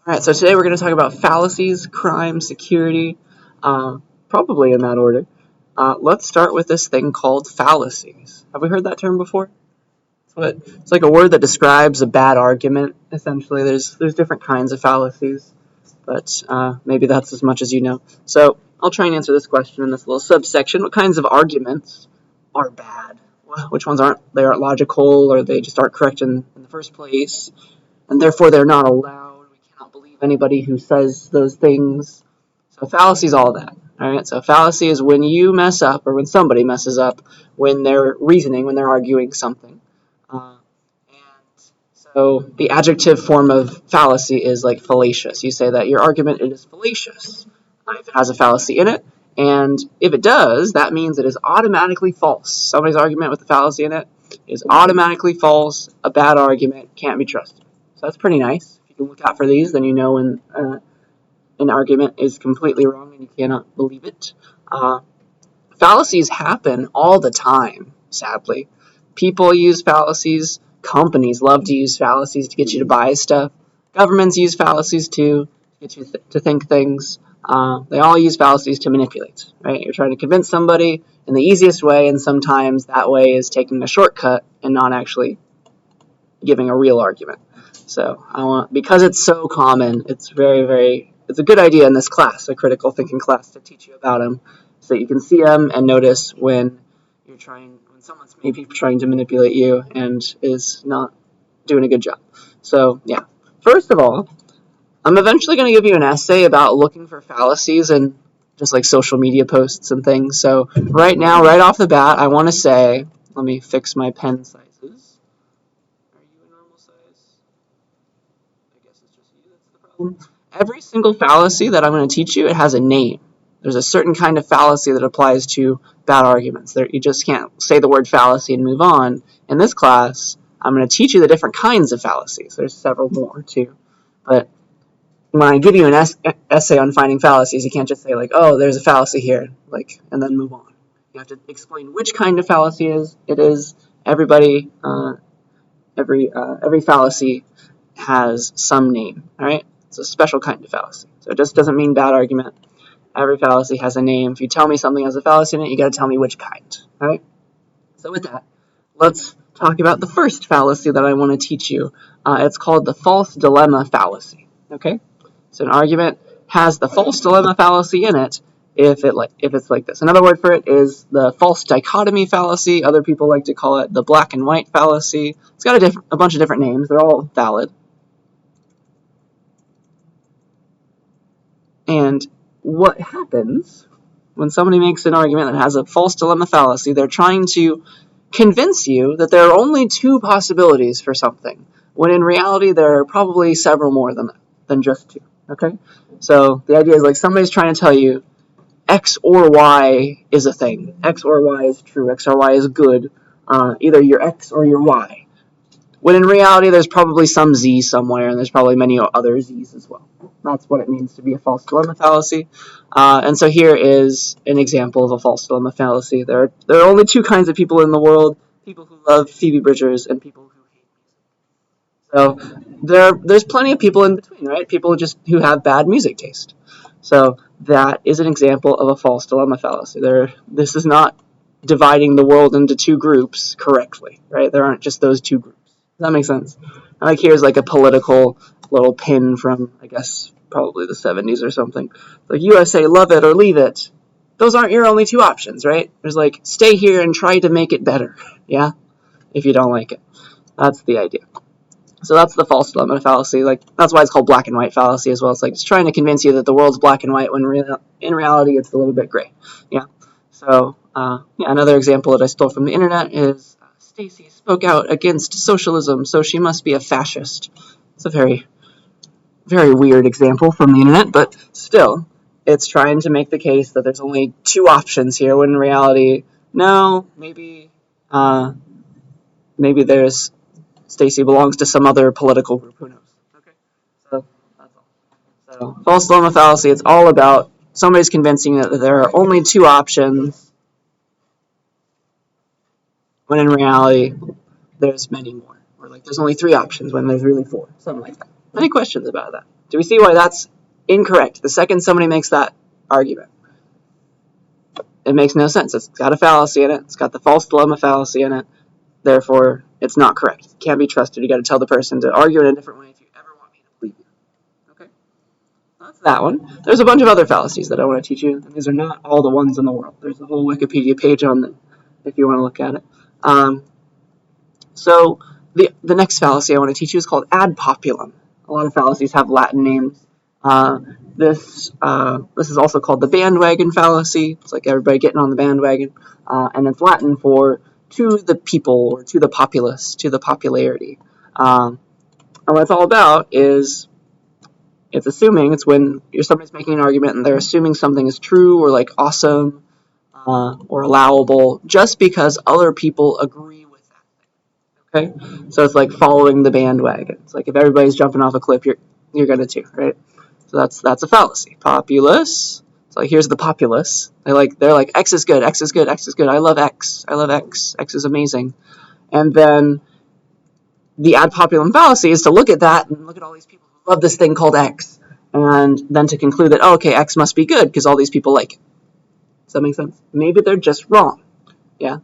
All right, so today we're going to talk about fallacies, crime, security, probably in that order. Let's start with this thing called fallacies. Have we heard that term before? It's like a word that describes a bad argument, essentially. There's different kinds of fallacies, but maybe that's as much as you know. So I'll try and answer this question in this little subsection. What kinds of arguments are bad? Which ones aren't logical, or they just aren't correct in the first place, and therefore they're not allowed. We cannot believe anybody who says those things. So fallacy is all that. All right. So fallacy is when you mess up, or when somebody messes up, when they're reasoning, when they're arguing something. And so the adjective form of fallacy is like fallacious. You say that your argument is fallacious if it has a fallacy in it. And if it does, that means it is automatically false. Somebody's argument with a fallacy in it is automatically false. A bad argument can't be trusted. So that's pretty nice. If you can look out for these, then you know when an argument is completely wrong and you cannot believe it. Fallacies happen all the time, sadly. People use fallacies. Companies love to use fallacies to get you to buy stuff. Governments use fallacies to get you to think things. They all use fallacies to manipulate, right? You're trying to convince somebody in the easiest way, and sometimes that way is taking a shortcut and not actually giving a real argument. So because it's so common, it's it's a good idea in this class, a critical thinking class, to teach you about them so that you can see them and notice when someone's maybe trying to manipulate you and is not doing a good job. So yeah, first of all, I'm eventually going to give you an essay about looking for fallacies and just like social media posts and things. So right now, right off the bat, I want to say, let me fix my pen sizes. Are you a normal size? I guess it's just you that's the problem. Every single fallacy that I'm going to teach you, it has a name. There's a certain kind of fallacy that applies to bad arguments. You just can't say the word fallacy and move on. In this class, I'm going to teach you the different kinds of fallacies. There's several more too. But when I give you an essay on finding fallacies, you can't just say like, oh, there's a fallacy here, and then move on. You have to explain which kind of fallacy it is. Every fallacy has some name, all right? It's a special kind of fallacy. So it just doesn't mean bad argument. Every fallacy has a name. If you tell me something has a fallacy in it, you got to tell me which kind, all right? So with that, let's talk about the first fallacy that I want to teach you. It's called the false dilemma fallacy, okay? So an argument has the false dilemma fallacy in it if it's like this. Another word for it is the false dichotomy fallacy. Other people like to call it the black and white fallacy. It's got a bunch of different names. They're all valid. And what happens when somebody makes an argument that has a false dilemma fallacy, they're trying to convince you that there are only two possibilities for something, when in reality there are probably several more than just two, okay? So the idea is like somebody's trying to tell you X or Y is a thing. X or Y is true. X or Y is good. Either you're X or you're Y. When in reality, there's probably some Z somewhere, and there's probably many other Z's as well. That's what it means to be a false dilemma fallacy. And so here is an example of a false dilemma fallacy. There are only two kinds of people in the world: people who love Phoebe Bridgers and people who hate music. So there's plenty of people in between, right? People who have bad music taste. So that is an example of a false dilemma fallacy. This is not dividing the world into two groups correctly, right? There aren't just those two groups. Does that make sense? Like here's like a political little pin from, I guess, probably the 70s or something. Like USA, love it or leave it. Those aren't your only two options, right? There's like, stay here and try to make it better, yeah? If you don't like it. That's the idea. So that's the false dilemma fallacy. Like that's why it's called black and white fallacy as well. It's like it's trying to convince you that the world's black and white when in reality it's a little bit gray. Yeah. So another example that I stole from the internet is Stacy spoke out against socialism, so she must be a fascist. It's a very, very weird example from the internet, but still, it's trying to make the case that there's only two options here, when in reality, no, maybe there's Stacy belongs to some other political group. Who knows? Okay, so that's all. So false dilemma fallacy. It's all about somebody's convincing you that there are only two options, when in reality there's many more, or like there's only three options when there's really four, something like that. Any questions about that? Do we see why that's incorrect the second somebody makes that argument? It makes no sense. It's got a fallacy in it. It's got the false dilemma fallacy in it. Therefore, it's not correct. It can't be trusted. You got to tell the person to argue in a different way if you ever want me to believe you. Okay? That's that one. There's a bunch of other fallacies that I want to teach you. And these are not all the ones in the world. There's a whole Wikipedia page on them if you want to look at it. So the next fallacy I want to teach you is called ad populum. A lot of fallacies have Latin names. This is also called the bandwagon fallacy. It's like everybody getting on the bandwagon. And it's Latin for to the people or to the populace, to the popularity. And what it's all about is it's assuming, it's when somebody's making an argument and they're assuming something is true or like awesome or allowable just because other people agree with that thing. Okay? So it's like following the bandwagon. It's like if everybody's jumping off a cliff, you're going to too, right? So that's a fallacy. Populace. So like here's the populace. They're like X is good, X is good, X is good. I love X. I love X. X is amazing. And then the ad populum fallacy is to look at that and look at all these people who love this thing called X, and then to conclude that, oh, okay, X must be good because all these people like it. Does that make sense? Maybe they're just wrong. Yeah?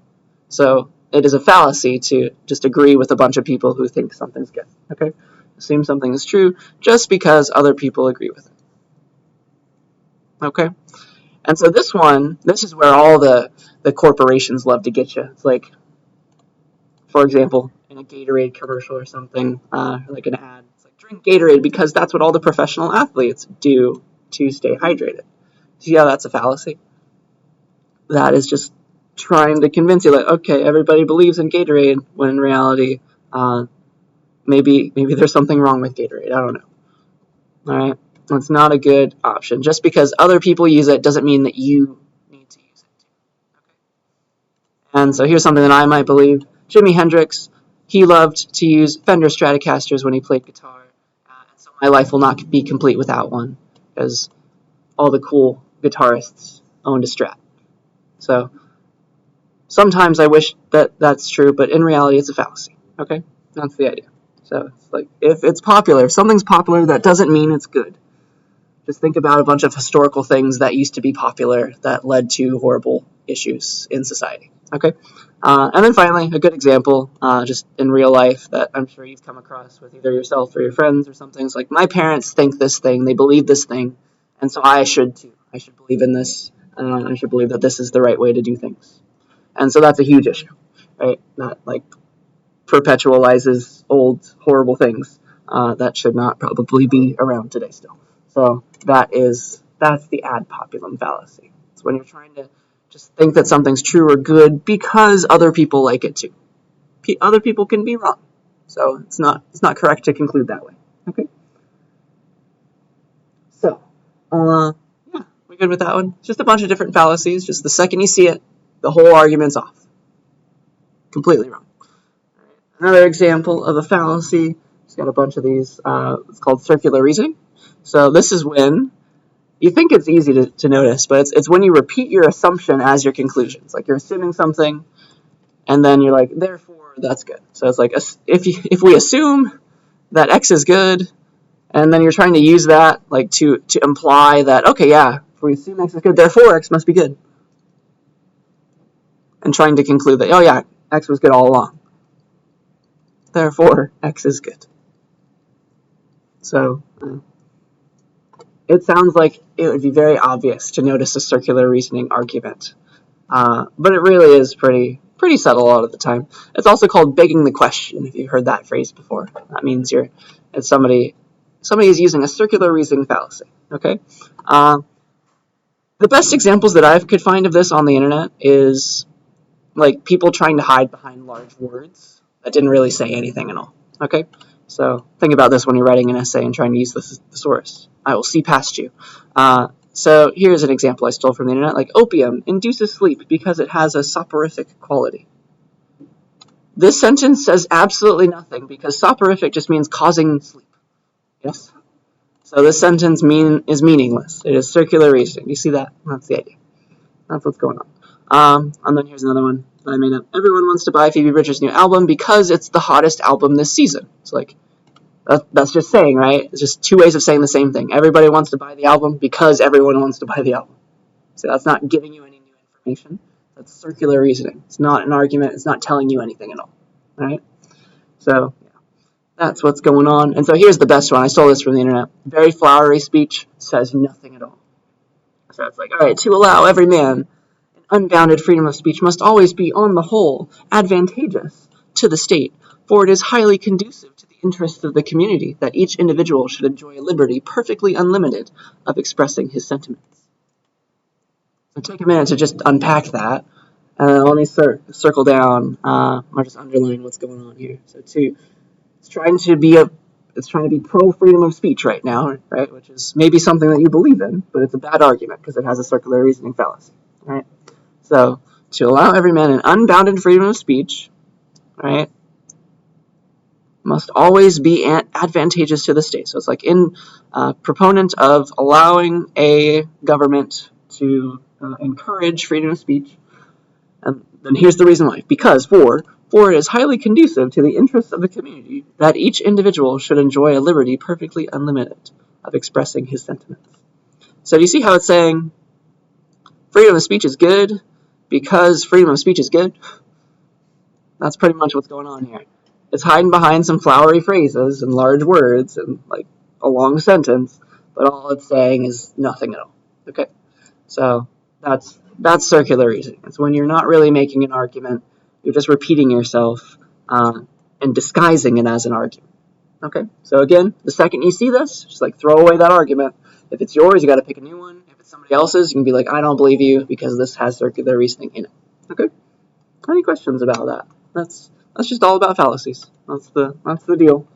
So it is a fallacy to just agree with a bunch of people who think something's good. Okay? Assume something is true just because other people agree with it. Okay? And so this is where all the corporations love to get you. It's like, for example, in a Gatorade commercial or something, like an ad. It's like, drink Gatorade because that's what all the professional athletes do to stay hydrated. See how that's a fallacy? That is just trying to convince you, like, okay, everybody believes in Gatorade, when in reality, maybe there's something wrong with Gatorade. I don't know. All right? It's not a good option. Just because other people use it doesn't mean that you need to use it too. Okay? And so here's something that I might believe. Jimi Hendrix, he loved to use Fender Stratocasters when he played guitar, and so my life will not be complete without one, because all the cool guitarists owned a Strat. So sometimes I wish that that's true, but in reality it's a fallacy. Okay? That's the idea. So it's like, if it's popular, if something's popular, that doesn't mean it's good. Just think about a bunch of historical things that used to be popular that led to horrible issues in society. Okay? And then finally, a good example, just in real life that I'm sure you've come across with either yourself or your friends or something. It's like, my parents think this thing, they believe this thing, and so I should too. I should believe in this, I should believe that this is the right way to do things. And so that's a huge issue, right? That like perpetualizes old horrible things that should not probably be around today still. So that's the ad populum fallacy. It's when you're trying to just think that something's true or good because other people like it too. Other people can be wrong, so it's not correct to conclude that way. Okay. So, yeah, we good with that one? Just a bunch of different fallacies. Just the second you see it, the whole argument's off. Completely wrong. Another example of a fallacy. It's got a bunch of these. It's called circular reasoning. So this is when you think it's easy to notice, but it's when you repeat your assumption as your conclusions. Like you're assuming something, and then you're like, therefore, that's good. So it's like, if we assume that X is good, and then you're trying to use that like to imply that, okay, yeah, if we assume X is good, therefore X must be good. And trying to conclude that, oh yeah, X was good all along. Therefore, X is good. So it sounds like it would be very obvious to notice a circular reasoning argument. But it really is pretty subtle a lot of the time. It's also called begging the question, if you've heard that phrase before. That means it's somebody is using a circular reasoning fallacy. Okay? The best examples that I could find of this on the internet is like people trying to hide behind large words that didn't really say anything at all. Okay? So think about this when you're writing an essay and trying to use the thesaurus. I will see past you. So here's an example I stole from the internet. Like, opium induces sleep because it has a soporific quality. This sentence says absolutely nothing because soporific just means causing sleep. Yes? So this sentence is meaningless. It is circular reasoning. You see that? That's the idea. That's what's going on. And then here's another one that I made up. Everyone wants to buy Phoebe Bridgers' new album because it's the hottest album this season. It's like, That's just saying, right? It's just two ways of saying the same thing. Everybody wants to buy the album because everyone wants to buy the album. So that's not giving you any new information. That's circular reasoning. It's not an argument. It's not telling you anything at all. Right? So yeah, that's what's going on. And so here's the best one. I stole this from the internet. Very flowery speech says nothing at all. So it's like, all right, to allow every man an unbounded freedom of speech must always be, on the whole, advantageous to the state, for it is highly conducive to the interests of the community that each individual should enjoy a liberty perfectly unlimited of expressing his sentiments. So take a minute to just unpack that, and let me circle down, or just underline what's going on here. So it's trying to be pro freedom of speech right now, right? Which is maybe something that you believe in, but it's a bad argument because it has a circular reasoning fallacy, right? So to allow every man an unbounded freedom of speech, right, must always be advantageous to the state. So it's like in proponent of allowing a government to encourage freedom of speech. And then here's the reason why. Because for it is highly conducive to the interests of the community that each individual should enjoy a liberty perfectly unlimited of expressing his sentiments. So do you see how it's saying freedom of speech is good because freedom of speech is good? That's pretty much what's going on here. It's hiding behind some flowery phrases and large words and like a long sentence, but all it's saying is nothing at all. Okay? So that's circular reasoning. It's when you're not really making an argument, you're just repeating yourself and disguising it as an argument. Okay? So again, the second you see this, just like throw away that argument. If it's yours, you got to pick a new one. If it's somebody else's, you can be like, I don't believe you because this has circular reasoning in it. Okay? Any questions about that? That's just all about fallacies. That's the deal.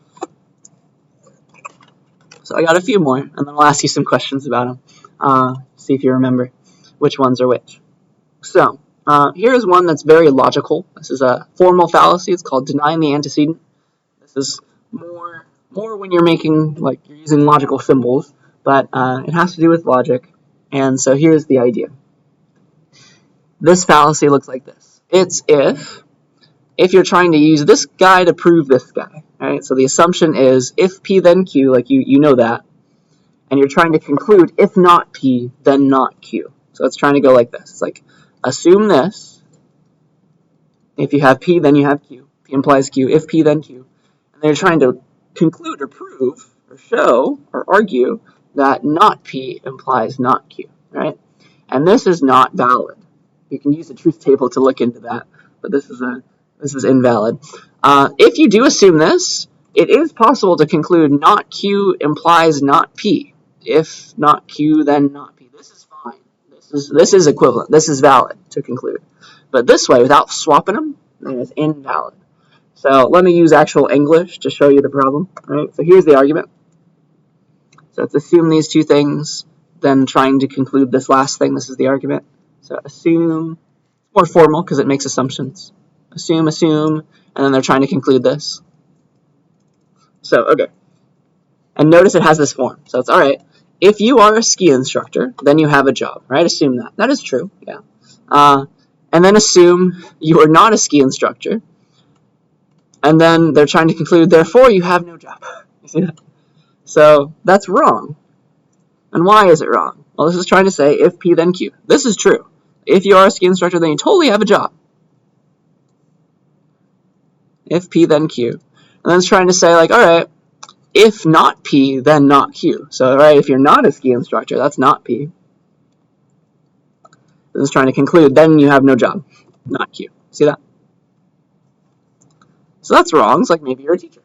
So I got a few more, and then I'll ask you some questions about them. See if you remember which ones are which. So here's one that's very logical. This is a formal fallacy. It's called denying the antecedent. This is more when you're making, like, you're using logical symbols, but it has to do with logic. And so here's the idea. This fallacy looks like this. It's if you're trying to use this guy to prove this guy, right? So the assumption is if P then Q, like you know that, and you're trying to conclude if not P then not Q. So it's trying to go like this. It's like assume this. If you have P then you have Q. P implies Q. If P then Q. And they're trying to conclude or prove or show or argue that not P implies not Q, right? And this is not valid. You can use the truth table to look into that, but this is invalid. If you do assume this, it is possible to conclude not Q implies not P. If not Q, then not P. This is fine. This is equivalent. This is valid to conclude. But this way, without swapping them, then it's invalid. So let me use actual English to show you the problem. Right? So here's the argument. So let's assume these two things, then trying to conclude this last thing. This is the argument. So assume, more formal because it makes assumptions. Assume, and then they're trying to conclude this. So, okay. And notice it has this form. So it's all right. If you are a ski instructor, then you have a job, right? Assume that. That is true, yeah. And then assume you are not a ski instructor. And then they're trying to conclude, therefore, you have no job. You see that? So that's wrong. And why is it wrong? Well, this is trying to say if P, then Q. This is true. If you are a ski instructor, then you totally have a job. If P, then Q. And then it's trying to say, like, all right, if not P, then not Q. So, right, if you're not a ski instructor, that's not P. Then it's trying to conclude, then you have no job, not Q. See that? So that's wrong. It's like maybe you're a teacher.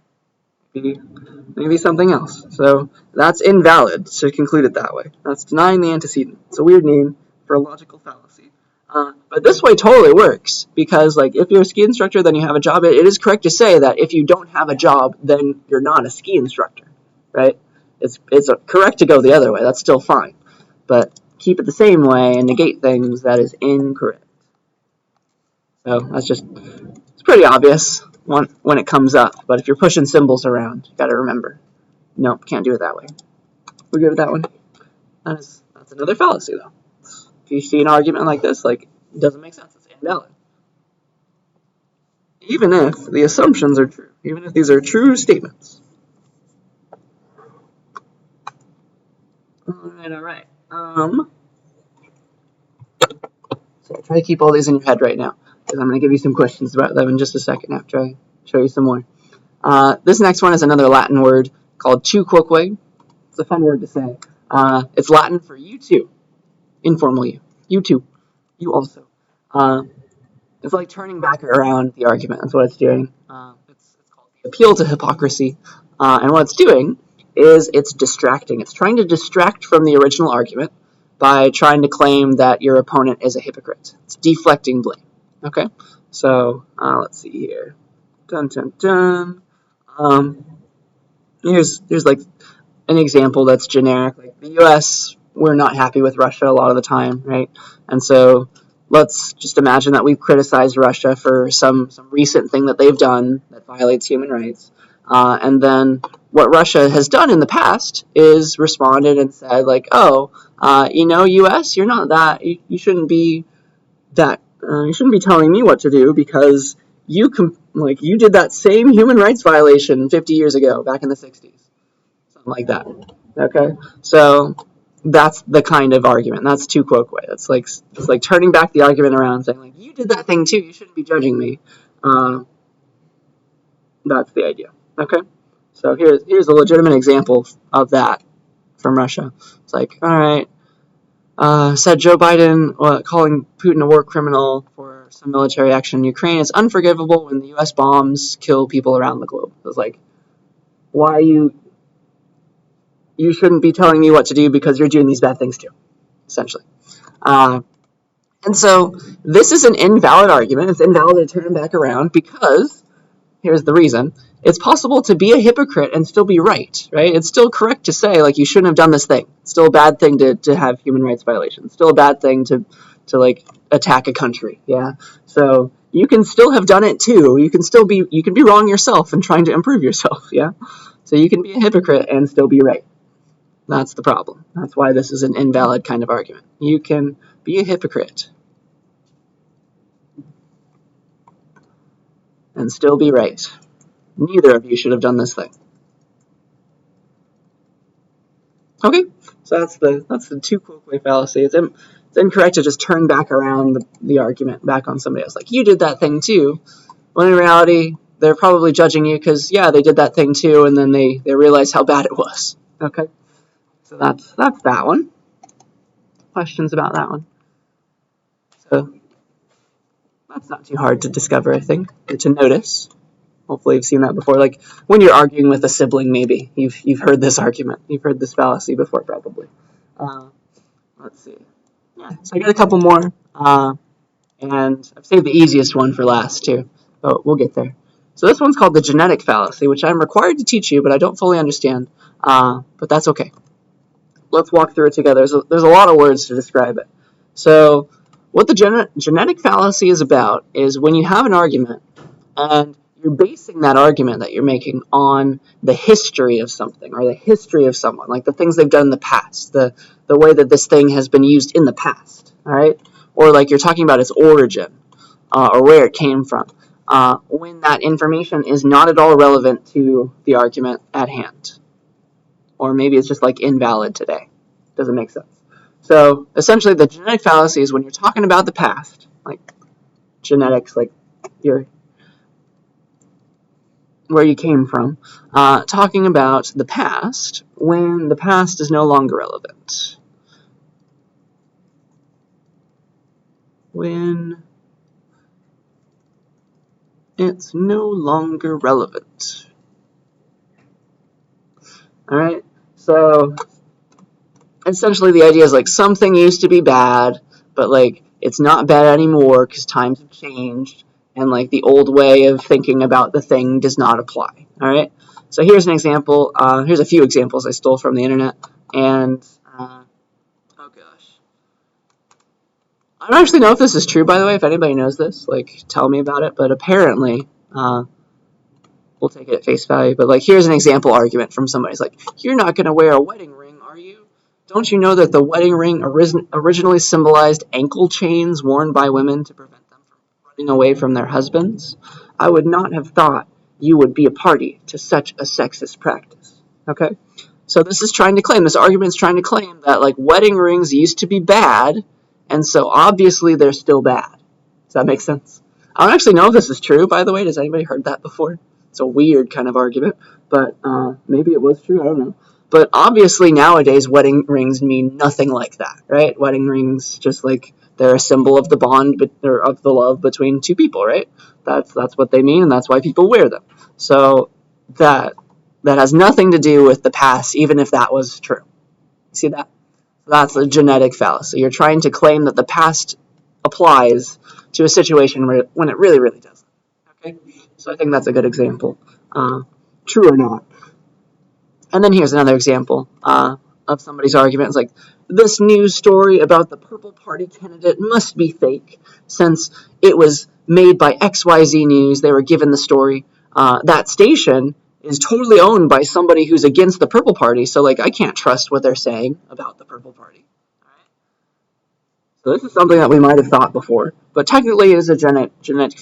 Maybe something else. So that's invalid to conclude it that way. That's denying the antecedent. It's a weird name for a logical fallacy. But this way totally works because, like, if you're a ski instructor, then you have a job. It is correct to say that if you don't have a job, then you're not a ski instructor, right? It's correct to go the other way. That's still fine. But keep it the same way and negate things that is incorrect. So that's just, it's pretty obvious when it comes up. But if you're pushing symbols around, you got to remember, nope, can't do it that way. We're good with that one. That's another fallacy, though. If you see an argument like this, like, it doesn't make sense. It's invalid. Even if the assumptions are true. Even if these are true statements. All right. So try to keep all these in your head right now, because I'm going to give you some questions about them in just a second after I show you some more. This next one is another Latin word called tu quoque. It's a fun word to say. It's Latin for you too, informal you. You too. You also. It's like turning back around the argument. That's what it's doing. It's called the appeal to hypocrisy. And what it's doing is it's distracting. It's trying to distract from the original argument by trying to claim that your opponent is a hypocrite. It's deflecting blame. Okay? So, let's see here. Dun, dun, dun. Here's like an example that's generic. Like the U.S., we're not happy with Russia a lot of the time, right? And so let's just imagine that we've criticized Russia for some recent thing that they've done that violates human rights. And then what Russia has done in the past is responded and said, like, oh, U.S., you're not that, you shouldn't be that, you shouldn't be telling me what to do because you did that same human rights violation 50 years ago, back in the 60s. Something like that. Okay? So that's the kind of argument. That's tu quoque. It's like turning back the argument around and saying, like, you did that thing too, you shouldn't be judging me. That's the idea. Okay? So here's a legitimate example of that from Russia. It's like, all right, said Joe Biden calling Putin a war criminal for some military action in Ukraine is unforgivable when the U.S. bombs kill people around the globe. It was like, why you shouldn't be telling me what to do because you're doing these bad things too, essentially. And so this is an invalid argument. It's invalid to turn back around because, here's the reason, it's possible to be a hypocrite and still be right? It's still correct to say, like, you shouldn't have done this thing. It's still a bad thing to have human rights violations. It's still a bad thing to like, attack a country, yeah? So you can still have done it too. You can be wrong yourself and trying to improve yourself, yeah? So you can be a hypocrite and still be right. That's the problem. That's why this is an invalid kind of argument. You can be a hypocrite and still be right. Neither of you should have done this thing. Okay, so that's the tu quoque fallacy. It's incorrect to just turn back around the argument back on somebody else. Like, you did that thing too. When in reality, they're probably judging you because, yeah, they did that thing too, and then they realize how bad it was. Okay, so that's that one. Questions about that one? So that's not too hard to discover, I think, or to notice. Hopefully you've seen that before. Like when you're arguing with a sibling, maybe you've heard this argument. You've heard this fallacy before, probably. Let's see. Yeah, so I got a couple more, and I've saved the easiest one for last too, but we'll get there. So this one's called the genetic fallacy, which I'm required to teach you, but I don't fully understand. But that's okay. Let's walk through it together. There's a lot of words to describe it. So what the genetic fallacy is about is when you have an argument and you're basing that argument that you're making on the history of something or the history of someone, like the things they've done in the past, the way that this thing has been used in the past, all right? Or like you're talking about its origin or where it came from, when that information is not at all relevant to the argument at hand. Or maybe it's just like invalid today. Doesn't make sense. So essentially the genetic fallacy is when you're talking about the past, like genetics, like where you came from, talking about the past when the past is no longer relevant. When it's no longer relevant. Alright, so essentially the idea is like something used to be bad, but like it's not bad anymore because times have changed. And like the old way of thinking about the thing does not apply. All right. So here's an example. Here's a few examples I stole from the internet. And oh gosh, I don't actually know if this is true. By the way, if anybody knows this, like tell me about it. But apparently, we'll take it at face value. But like here's an example argument from somebody. It's like, you're not going to wear a wedding ring, are you? Don't you know that the wedding ring originally symbolized ankle chains worn by women to prevent away from their husbands? I would not have thought you would be a party to such a sexist practice. Okay? So this argument is trying to claim that like wedding rings used to be bad, and so obviously they're still bad. Does that make sense? I don't actually know if this is true, by the way. Has anybody heard that before? It's a weird kind of argument, but maybe it was true. I don't know. But obviously nowadays wedding rings mean nothing like that, right? Wedding rings, just like they're a symbol of the bond, or of the love between two people, right? That's what they mean, and that's why people wear them. So that has nothing to do with the past, even if that was true. See that? That's a genetic fallacy. You're trying to claim that the past applies to a situation when it really, really doesn't. Okay? So I think that's a good example. True or not. And then here's another example of somebody's argument. It's like, this news story about the Purple Party candidate must be fake, since it was made by XYZ News. They were given the story. That station is totally owned by somebody who's against the Purple Party, so like I can't trust what they're saying about the Purple Party. So this is something that we might have thought before, but technically it is a genetic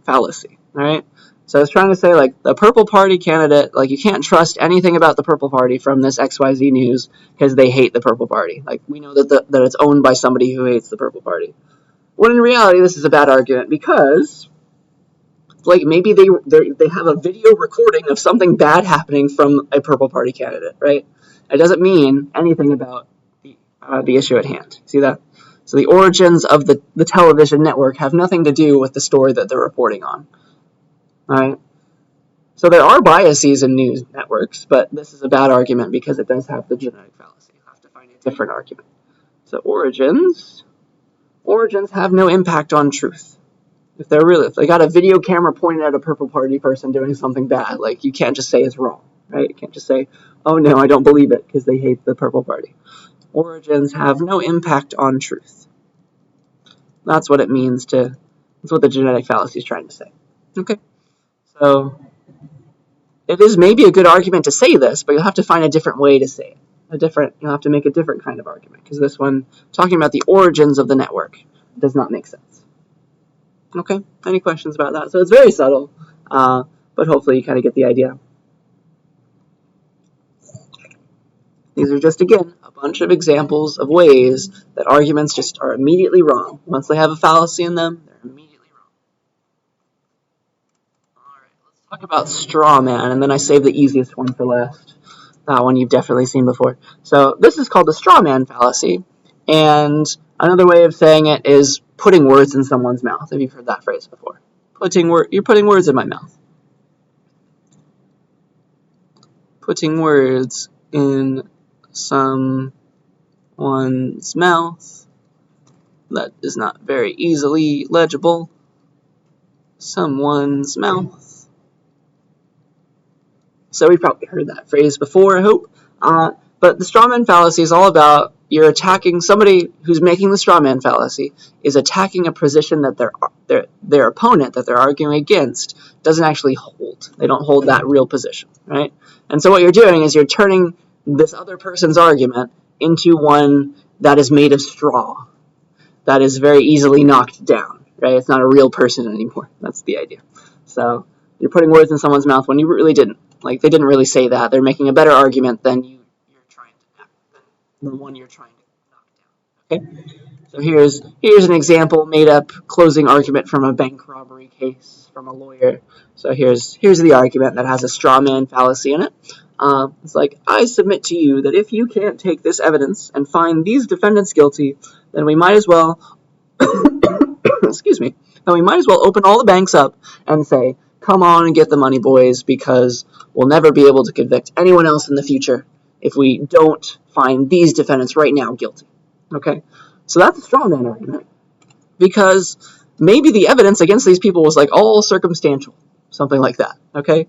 fallacy. All right. So I was trying to say, like, the Purple Party candidate, like, you can't trust anything about the Purple Party from this XYZ News because they hate the Purple Party. Like, we know that it's owned by somebody who hates the Purple Party. When in reality, this is a bad argument because, like, maybe they have a video recording of something bad happening from a Purple Party candidate, right? It doesn't mean anything about the issue at hand. See that? So the origins of the television network have nothing to do with the story that they're reporting on. All right. So there are biases in news networks, but this is a bad argument because it does have the genetic fallacy. You have to find a different argument. So origins have no impact on truth. If they got a video camera pointed at a Purple Party person doing something bad, like, you can't just say it's wrong, right? You can't just say, oh no, I don't believe it because they hate the Purple Party. Origins have no impact on truth. That's what it means that's what the genetic fallacy is trying to say. Okay. So it is maybe a good argument to say this, but you'll have to find a different way to say it. You'll have to make a different kind of argument, because this one, talking about the origins of the network, does not make sense. Okay? Any questions about that? So it's very subtle, but hopefully you kind of get the idea. These are just, again, a bunch of examples of ways that arguments just are immediately wrong. Once they have a fallacy in them, they're immediately wrong. Alright, let's talk about straw man, and then I saved the easiest one for last. That one you've definitely seen before. So this is called the straw man fallacy, and another way of saying it is putting words in someone's mouth, if you've heard that phrase before. You're putting words in my mouth. Putting words in someone's mouth. That is not very easily legible. Someone's mouth. So we've probably heard that phrase before, I hope. But the strawman fallacy is all about you're attacking somebody who's making the strawman fallacy is attacking a position that their opponent that they're arguing against doesn't actually hold. They don't hold that real position, right? And so what you're doing is you're turning this other person's argument into one that is made of straw, that is very easily knocked down, right? It's not a real person anymore. That's the idea. So you're putting words in someone's mouth when you really didn't. Like, they didn't really say that. They're making a better argument than the one you're trying to knock down. Okay? So here's an example, made up closing argument from a bank robbery case from a lawyer. So here's the argument that has a straw man fallacy in it. It's like, I submit to you that if you can't take this evidence and find these defendants guilty, then we might as well then we might as well open all the banks up and say, come on and get the money, boys, because we'll never be able to convict anyone else in the future if we don't find these defendants right now guilty. Okay? So that's a straw man argument, because maybe the evidence against these people was like all circumstantial, something like that. Okay?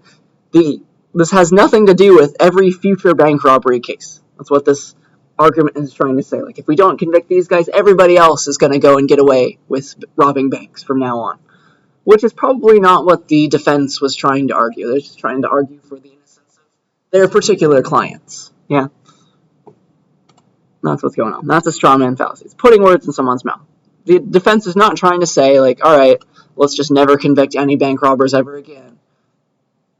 This has nothing to do with every future bank robbery case. That's what this argument is trying to say. Like, if we don't convict these guys, everybody else is going to go and get away with robbing banks from now on. Which is probably not what the defense was trying to argue. They're just trying to argue for the innocence of their particular clients. Yeah? That's what's going on. That's a straw man fallacy. It's putting words in someone's mouth. The defense is not trying to say, like, all right, let's just never convict any bank robbers ever again.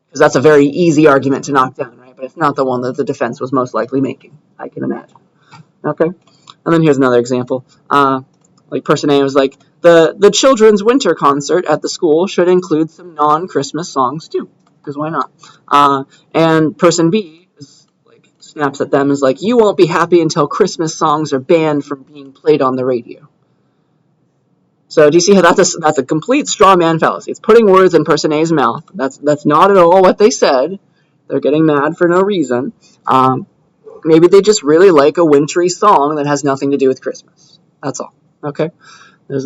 Because that's a very easy argument to knock down, right? But but it's not the one that the defense was most likely making, I can imagine. Okay? And then here's another example. Like person A was like, the children's winter concert at the school should include some non-Christmas songs too, because why not? And person B is like, snaps at them, is like, you won't be happy until Christmas songs are banned from being played on the radio. So do you see how that's a complete straw man fallacy? It's putting words in person A's mouth. That's not at all what they said. They're getting mad for no reason. Maybe they just really like a wintry song that has nothing to do with Christmas. That's all. Okay?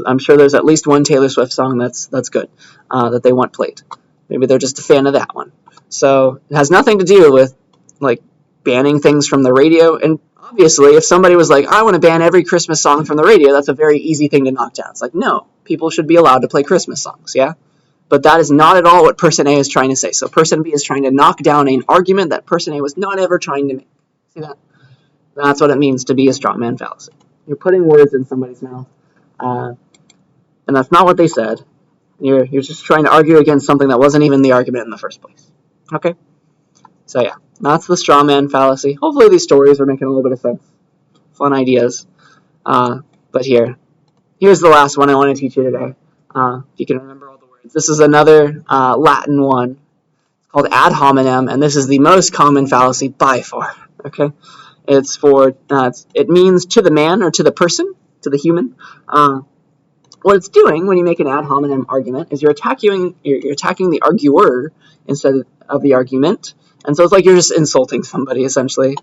I'm sure there's at least one Taylor Swift song that's good that they want played. Maybe they're just a fan of that one. So it has nothing to do with like banning things from the radio. And obviously, if somebody was like, I want to ban every Christmas song from the radio, that's a very easy thing to knock down. It's like, no, people should be allowed to play Christmas songs, yeah? But that is not at all what person A is trying to say. So person B is trying to knock down an argument that person A was not ever trying to make. See that? That's what it means to be a straw man fallacy. You're putting words in somebody's mouth, and that's not what they said. You're just trying to argue against something that wasn't even the argument in the first place. Okay? So yeah, that's the straw man fallacy. Hopefully these stories are making a little bit of sense. Fun ideas. But here's the last one I want to teach you today. If you can remember all the words. This is another Latin one. It's called ad hominem, and this is the most common fallacy by far. Okay? It's for, it means to the man or to the person, to the human. What it's doing when you make an ad hominem argument is you're attacking the arguer instead of the argument. And so it's like you're just insulting somebody, essentially,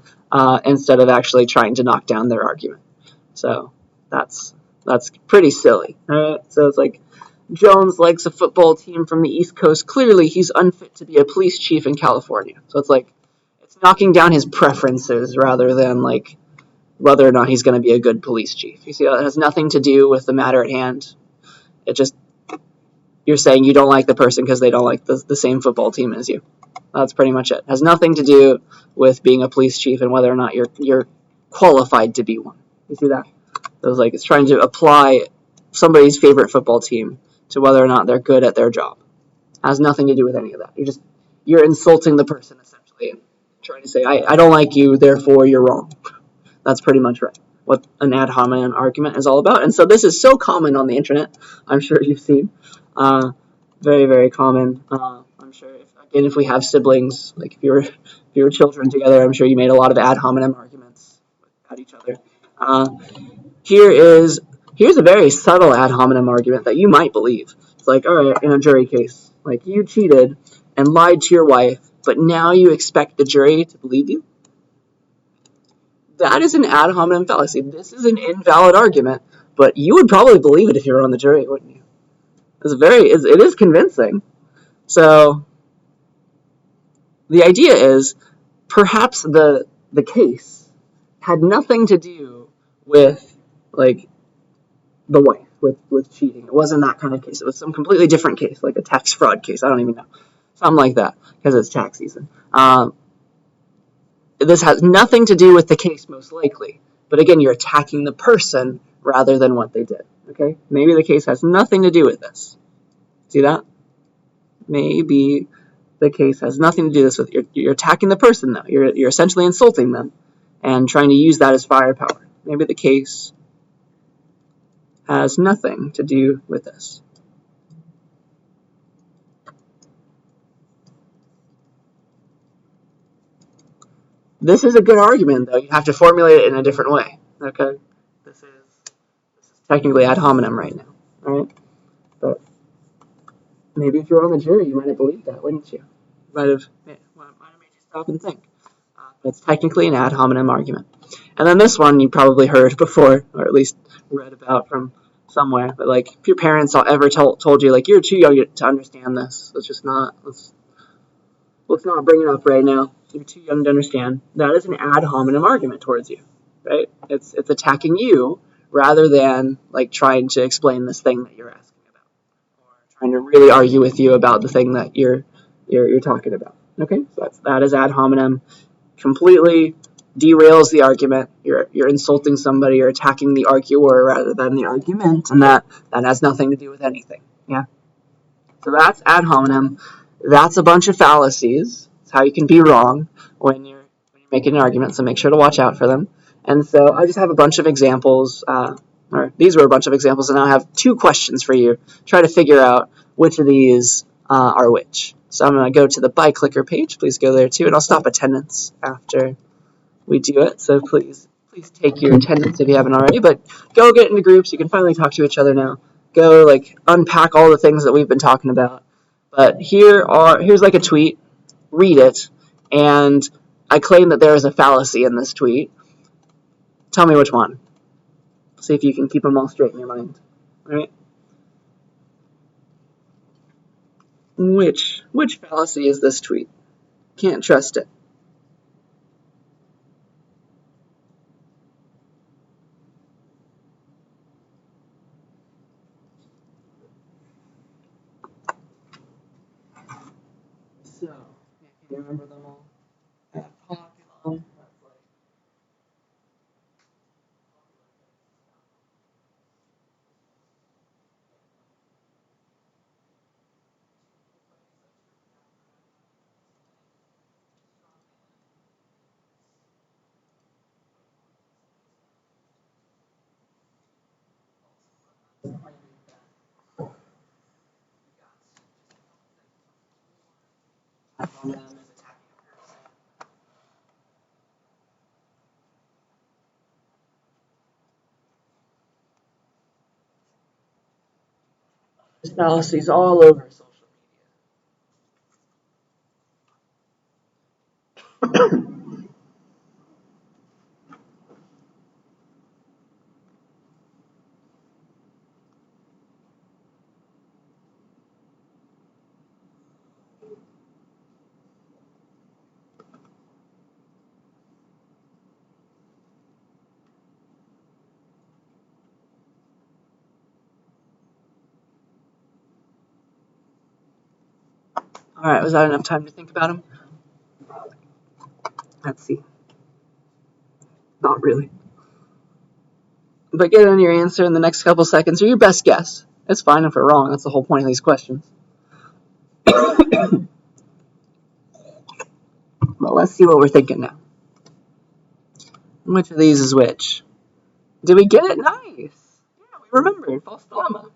instead of actually trying to knock down their argument. So that's pretty silly. Right? So it's like, Jones likes a football team from the East Coast. Clearly, he's unfit to be a police chief in California. So it's like, it's knocking down his preferences rather than like whether or not he's going to be a good police chief. You see, it has nothing to do with the matter at hand. It just, you're saying you don't like the person because they don't like the same football team as you. That's pretty much it. It has nothing to do with being a police chief and whether or not you're qualified to be one. You see that? So it's like it's trying to apply somebody's favorite football team to whether or not they're good at their job. It has nothing to do with any of that. You're insulting the person essentially and trying to say, I don't like you, therefore you're wrong. That's pretty much right. What an ad hominem argument is all about. And so this is so common on the internet. I'm sure you've seen. Very, very common. I'm sure if we have siblings, like if you were children together, I'm sure you made a lot of ad hominem arguments at each other. Here's a very subtle ad hominem argument that you might believe. It's like, all right, in a jury case, like you cheated and lied to your wife, but now you expect the jury to believe you? That is an ad hominem fallacy. This is an invalid argument, but you would probably believe it if you were on the jury, wouldn't you? It is convincing. So the idea is perhaps the case had nothing to do with like the wife with cheating. It wasn't that kind of case. It was some completely different case, like a tax fraud case. I don't even know. Something like that, because it's tax season. This has nothing to do with the case, most likely. But again, you're attacking the person rather than what they did. Okay? Maybe the case has nothing to do with this. See that? Maybe the case has nothing to do with this. You're attacking the person, though. You're essentially insulting them and trying to use that as firepower. Maybe the case has nothing to do with this. This is a good argument, though. You have to formulate it in a different way. Okay? This is technically ad hominem right now. Alright? But maybe if you were on the jury, you might have believed that, wouldn't you? Might have made you stop and think. But it's technically an ad hominem argument. And then this one you probably heard before, or at least read about from somewhere. But like, if your parents ever told you, like, you're too young to understand this, let's not bring it up right now. You're too young to understand. That is an ad hominem argument towards you, right? It's attacking you rather than like trying to explain this thing that you're asking about, or trying to really argue with you about the thing that you're talking about. Okay, so that is ad hominem. Completely derails the argument. You're insulting somebody. You're attacking the arguer rather than the argument, and that has nothing to do with anything. Yeah. So that's ad hominem. That's a bunch of fallacies. That's how you can be wrong when you're making an argument, so make sure to watch out for them. And so I just have a bunch of examples, or these were a bunch of examples, and now I have 2 questions for you. Try to figure out which of these are which. So I'm going to go to the by clicker page. Please go there too, and I'll stop attendance after we do it. So please take your attendance if you haven't already, but go get into groups. You can finally talk to each other now. Go unpack all the things that we've been talking about. But here's like a tweet. Read it, and I claim that there is a fallacy in this tweet. Tell me which one. See if you can keep them all straight in your mind. All right. Which fallacy is this tweet? Can't trust it. So, can you remember them all? Populum. There's fallacies all over social media. All right, was that enough time to think about them? Let's see. Not really. But get in your answer in the next couple seconds, or your best guess. It's fine if we're wrong. That's the whole point of these questions. But let's see what we're thinking now. Which of these is which? Did we get it? Nice. Yeah, we remembered. False dilemma.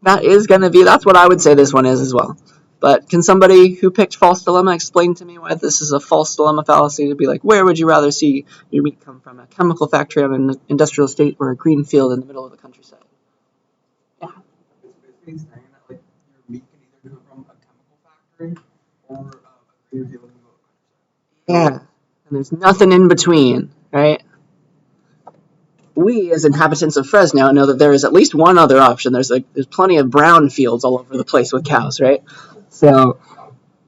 That's what I would say this one is as well. But can somebody who picked false dilemma explain to me why this is a false dilemma fallacy? To be like, where would you rather see your meat come from? A chemical factory on an industrial estate or a green field in the middle of the countryside? Yeah. It's basically saying that your meat can either come from a chemical factory or a green field in the middle of the countryside. Yeah. And there's nothing in between, right? We, as inhabitants of Fresno, know that there is at least one other option. There's plenty of brown fields all over the place with cows, right? So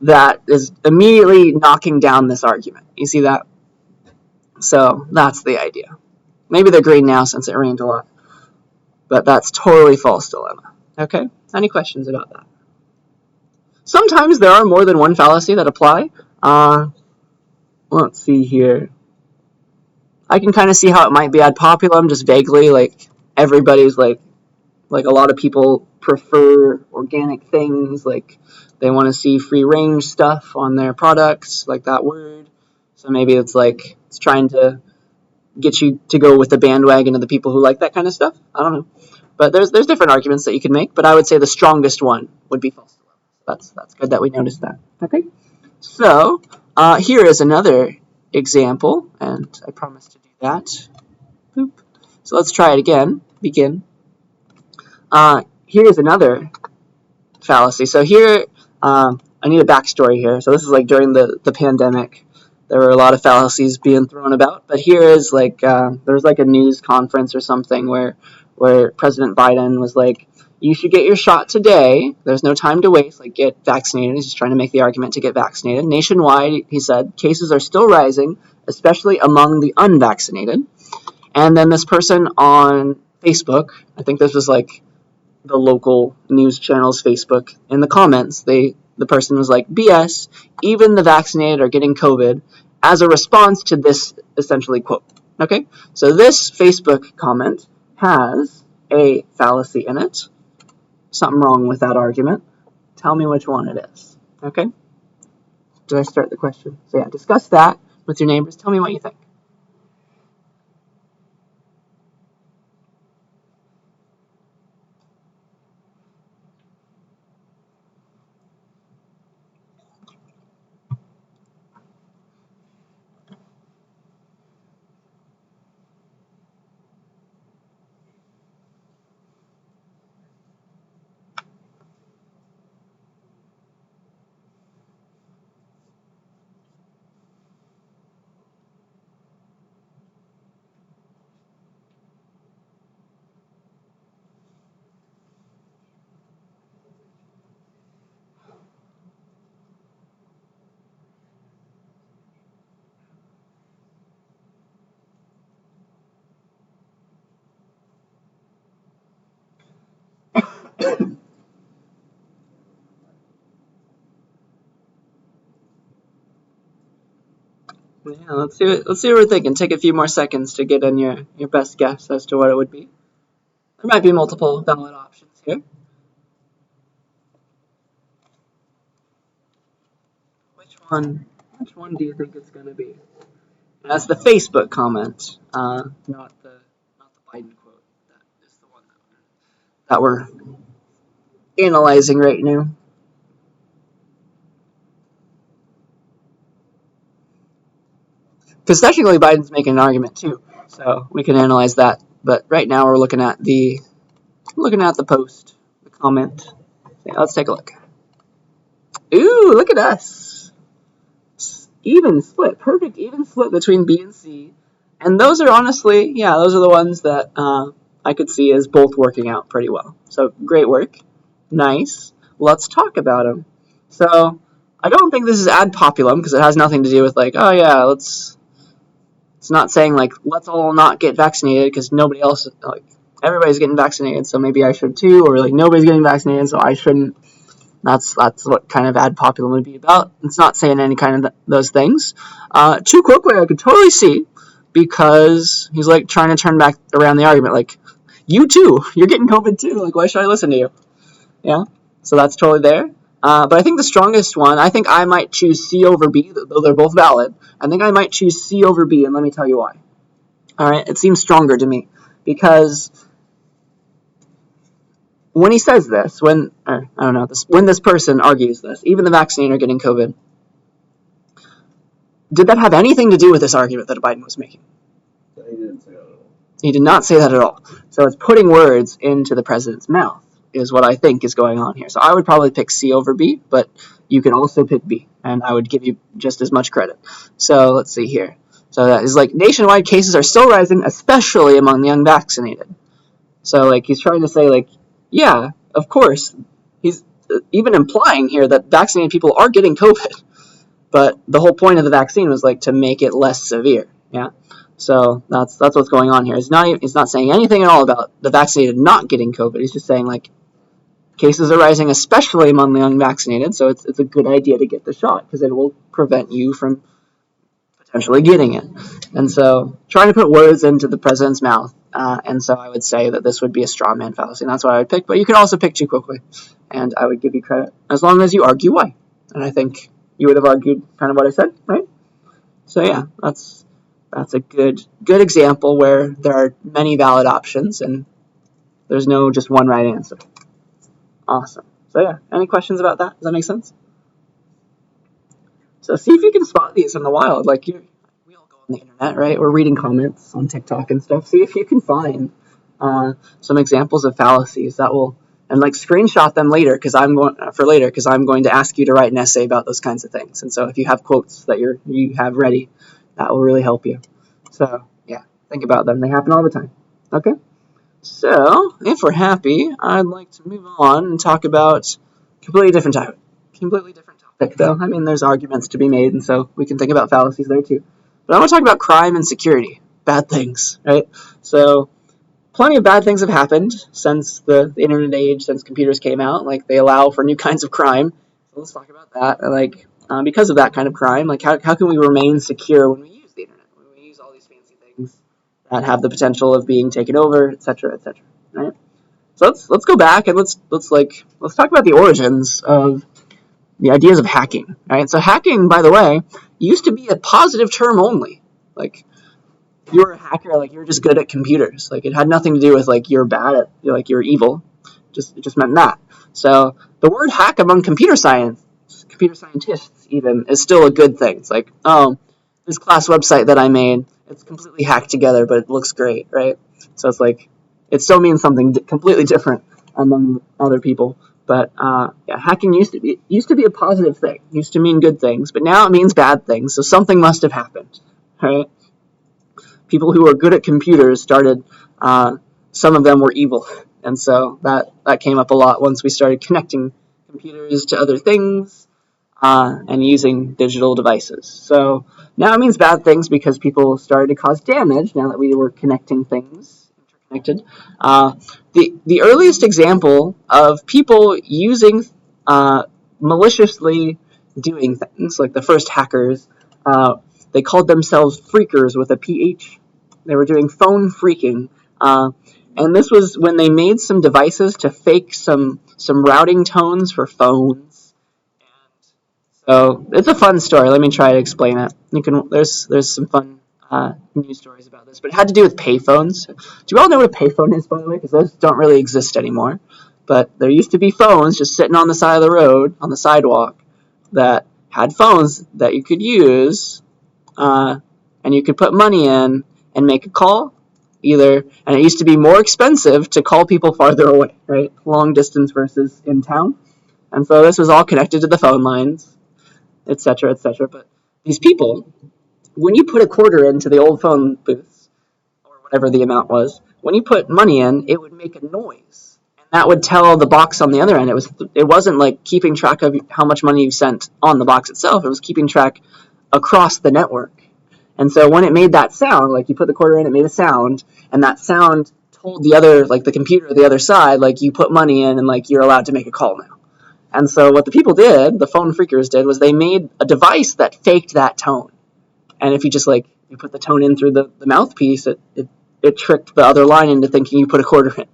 that is immediately knocking down this argument. You see that? So that's the idea. Maybe they're green now since it rained a lot. But that's totally false dilemma. Okay? Any questions about that? Sometimes there are more than one fallacy that apply. Let's see here. I can kind of see how it might be ad populum, just vaguely. Everybody's a lot of people prefer organic things. They want to see free range stuff on their products, like that word. So maybe it's trying to get you to go with the bandwagon of the people who like that kind of stuff. I don't know. But there's different arguments that you can make, but I would say the strongest one would be false dilemma. That's good that we noticed that. Okay. So here is another example, and I promise to do that. Boop. So let's try it again. Begin. Here is another fallacy. So here, I need a backstory here. So this is during the pandemic. There were a lot of fallacies being thrown about, but here is there was a news conference or something where President Biden was like, you should get your shot today. There's no time to waste. Get vaccinated. He's just trying to make the argument to get vaccinated. Nationwide, he said, cases are still rising, especially among the unvaccinated. And then this person on Facebook, I think this was the local news channel's Facebook, in the comments, the person was like, BS, even the vaccinated are getting COVID, as a response to this essentially quote. Okay? So this Facebook comment has a fallacy in it. Something wrong with that argument. Tell me which one it is. Okay? did I start the question? So yeah, discuss that with your neighbors. Tell me what you think. Yeah, let's see what we're thinking. Take a few more seconds to get in your best guess as to what it would be. There might be multiple valid options here. Which one do you think it's going to be? And that's the Facebook comment, not the Biden quote. That is the one that we're analyzing right now. Because technically Biden's making an argument too, so we can analyze that. But right now we're looking at the post, the comment. Yeah, let's take a look. Ooh, look at us! Even split, perfect even split between B and C. And those are honestly, yeah, those are the ones that I could see as both working out pretty well. So great work, nice. Let's talk about them. So I don't think this is ad populum because it has nothing to do with like, oh yeah, let's. It's not saying like let's all not get vaccinated because nobody else like everybody's getting vaccinated, so maybe I should too, or like nobody's getting vaccinated, so I shouldn't. That's what kind of ad populum would be about. It's not saying any kind of those things. Too quickly, I could totally see because he's like trying to turn back around the argument, like you too, you're getting COVID too. Like why should I listen to you? Yeah, so that's totally there. But I think the strongest one, I think I might choose C over B, though they're both valid. I think I might choose C over B, and let me tell you why. All right, it seems stronger to me because when he says this, when this person argues this, even the vaccinated are getting COVID. Did that have anything to do with this argument that Biden was making? He didn't say that at all. He did not say that at all. So it's putting words into the president's mouth is what I think is going on here. So I would probably pick C over B, but you can also pick B, and I would give you just as much credit. So let's see here. So that is like nationwide cases are still rising, especially among the unvaccinated. So like he's trying to say like, yeah, of course. He's even implying here that vaccinated people are getting COVID, but the whole point of the vaccine was like to make it less severe. Yeah. So that's what's going on here. He's not saying anything at all about the vaccinated not getting COVID. He's just saying like cases are rising, especially among the unvaccinated. So it's a good idea to get the shot because it will prevent you from potentially getting it. And so trying to put words into the president's mouth. And so I would say that this would be a straw man fallacy. And that's what I would pick. But you can also pick too quickly, and I would give you credit as long as you argue why. And I think you would have argued kind of what I said, right? So yeah, that's a good example where there are many valid options and there's no just one right answer. Awesome. So yeah, any questions about that? Does that make sense? So see if you can spot these in the wild. Like we all go on the internet, right? We're reading comments on TikTok and stuff. See if you can find some examples of fallacies that will, and like screenshot them later because I'm going to ask you to write an essay about those kinds of things. And so if you have quotes that you have ready, that will really help you. So yeah, think about them. They happen all the time. Okay. So if we're happy, I'd like to move on and talk about completely different topic. Though. I mean, there's arguments to be made, and so we can think about fallacies there too. But I want to talk about crime and security, bad things, right? So plenty of bad things have happened since the internet age, since computers came out. Like they allow for new kinds of crime. So let's talk about that. Like because of that kind of crime, like how can we remain secure when we use the internet, when we use all these fancy things that have the potential of being taken over, etc., etc. Right? So let's go back and let's talk about the origins of the ideas of hacking, right? So hacking, by the way, used to be a positive term only. Like, you were a hacker, like, you're just good at computers. Like, it had nothing to do with, like, you're bad at, like, you're evil. It just meant that. So the word hack among computer scientists even, is still a good thing. It's like, oh, this class website that I made, it's completely hacked together, but it looks great, right? So it's like, it still means something completely different among other people. But yeah, hacking used to be a positive thing. Used to mean good things, but now it means bad things. So something must have happened, right? People who were good at computers started. Some of them were evil, and so that came up a lot once we started connecting computers to other things and using digital devices. So now it means bad things because people started to cause damage now that we were connecting things, interconnected. The earliest example of people using maliciously doing things, like the first hackers, they called themselves freakers with a PH. They were doing phone freaking. And this was when they made some devices to fake some routing tones for phones. So it's a fun story. Let me try to explain it. There's some fun news stories about this, but it had to do with payphones. Do you all know what a payphone is, by the way? Because those don't really exist anymore. But there used to be phones just sitting on the side of the road, on the sidewalk, that had phones that you could use, and you could put money in and make a call. And it used to be more expensive to call people farther away, right? Long distance versus in town. And so this was all connected to the phone lines, etc., etc. But these people, when you put a quarter into the old phone booths, or whatever the amount was, when you put money in, it would make a noise. And that would tell the box on the other end. It wasn't like keeping track of how much money you sent on the box itself. It was keeping track across the network. And so when it made that sound, like you put the quarter in, it made a sound, and that sound told the other, like the computer on the other side, like you put money in and like you're allowed to make a call now. And so what the people did, the phone freakers did, was they made a device that faked that tone. And if you just like you put the tone in through the mouthpiece, it tricked the other line into thinking you put a quarter in.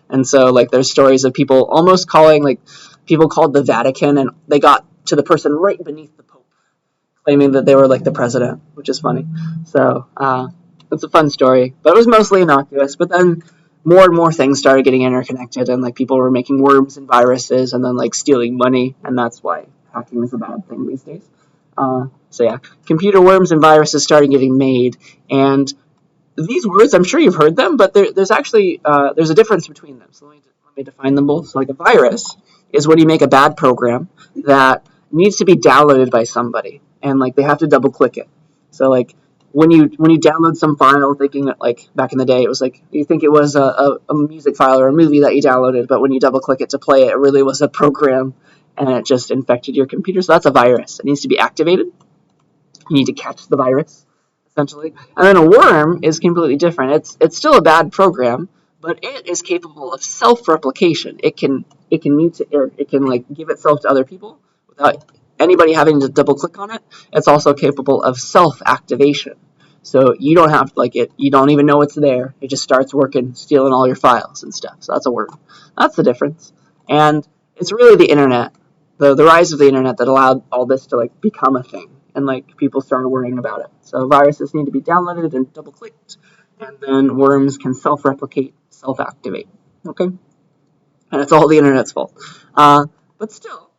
And so like there's stories of people almost calling, like people called the Vatican and they got to the person right beneath the Pope, claiming that they were like the president, which is funny. So it's a fun story, but it was mostly innocuous. But then more and more things started getting interconnected, and like people were making worms and viruses, and then like stealing money, and that's why hacking is a bad thing these days. So yeah, computer worms and viruses started getting made, and these words, I'm sure you've heard them, but there's actually there's a difference between them. So let me define them both. So like a virus is when you make a bad program that needs to be downloaded by somebody, and like they have to double click it. So like when you download some file, thinking that like back in the day, it was like you think it was a music file or a movie that you downloaded, but when you double click it to play it, it really was a program, and it just infected your computer. So that's a virus. It needs to be activated. You need to catch the virus, essentially. And then a worm is completely different. It's still a bad program, but it is capable of self-replication. It can mutate, or it can like give itself to other people without anybody having to double click on it. It's also capable of self-activation. So you don't have like it. You don't even know it's there. It just starts working, stealing all your files and stuff. So that's a worm. That's the difference. And it's really the internet, the rise of the internet, that allowed all this to like become a thing. And like people started worrying about it. So viruses need to be downloaded and double clicked, and then worms can self-replicate, self-activate. Okay, and it's all the internet's fault. But still,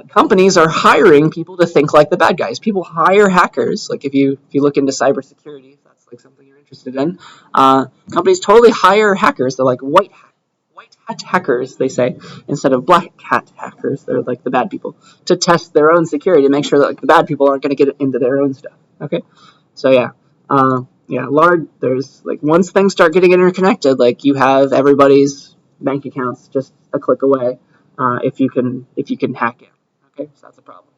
companies are hiring people to think like the bad guys. People hire hackers. Like if you look into cybersecurity, if that's like something you're interested in, companies totally hire hackers. They're like white hat hackers, they say, instead of black hat hackers. They're like the bad people, to test their own security, to make sure that like the bad people aren't going to get into their own stuff. Okay, so yeah, there's like once things start getting interconnected, like you have everybody's bank accounts just a click away, if you can hack it. Okay, so that's a problem.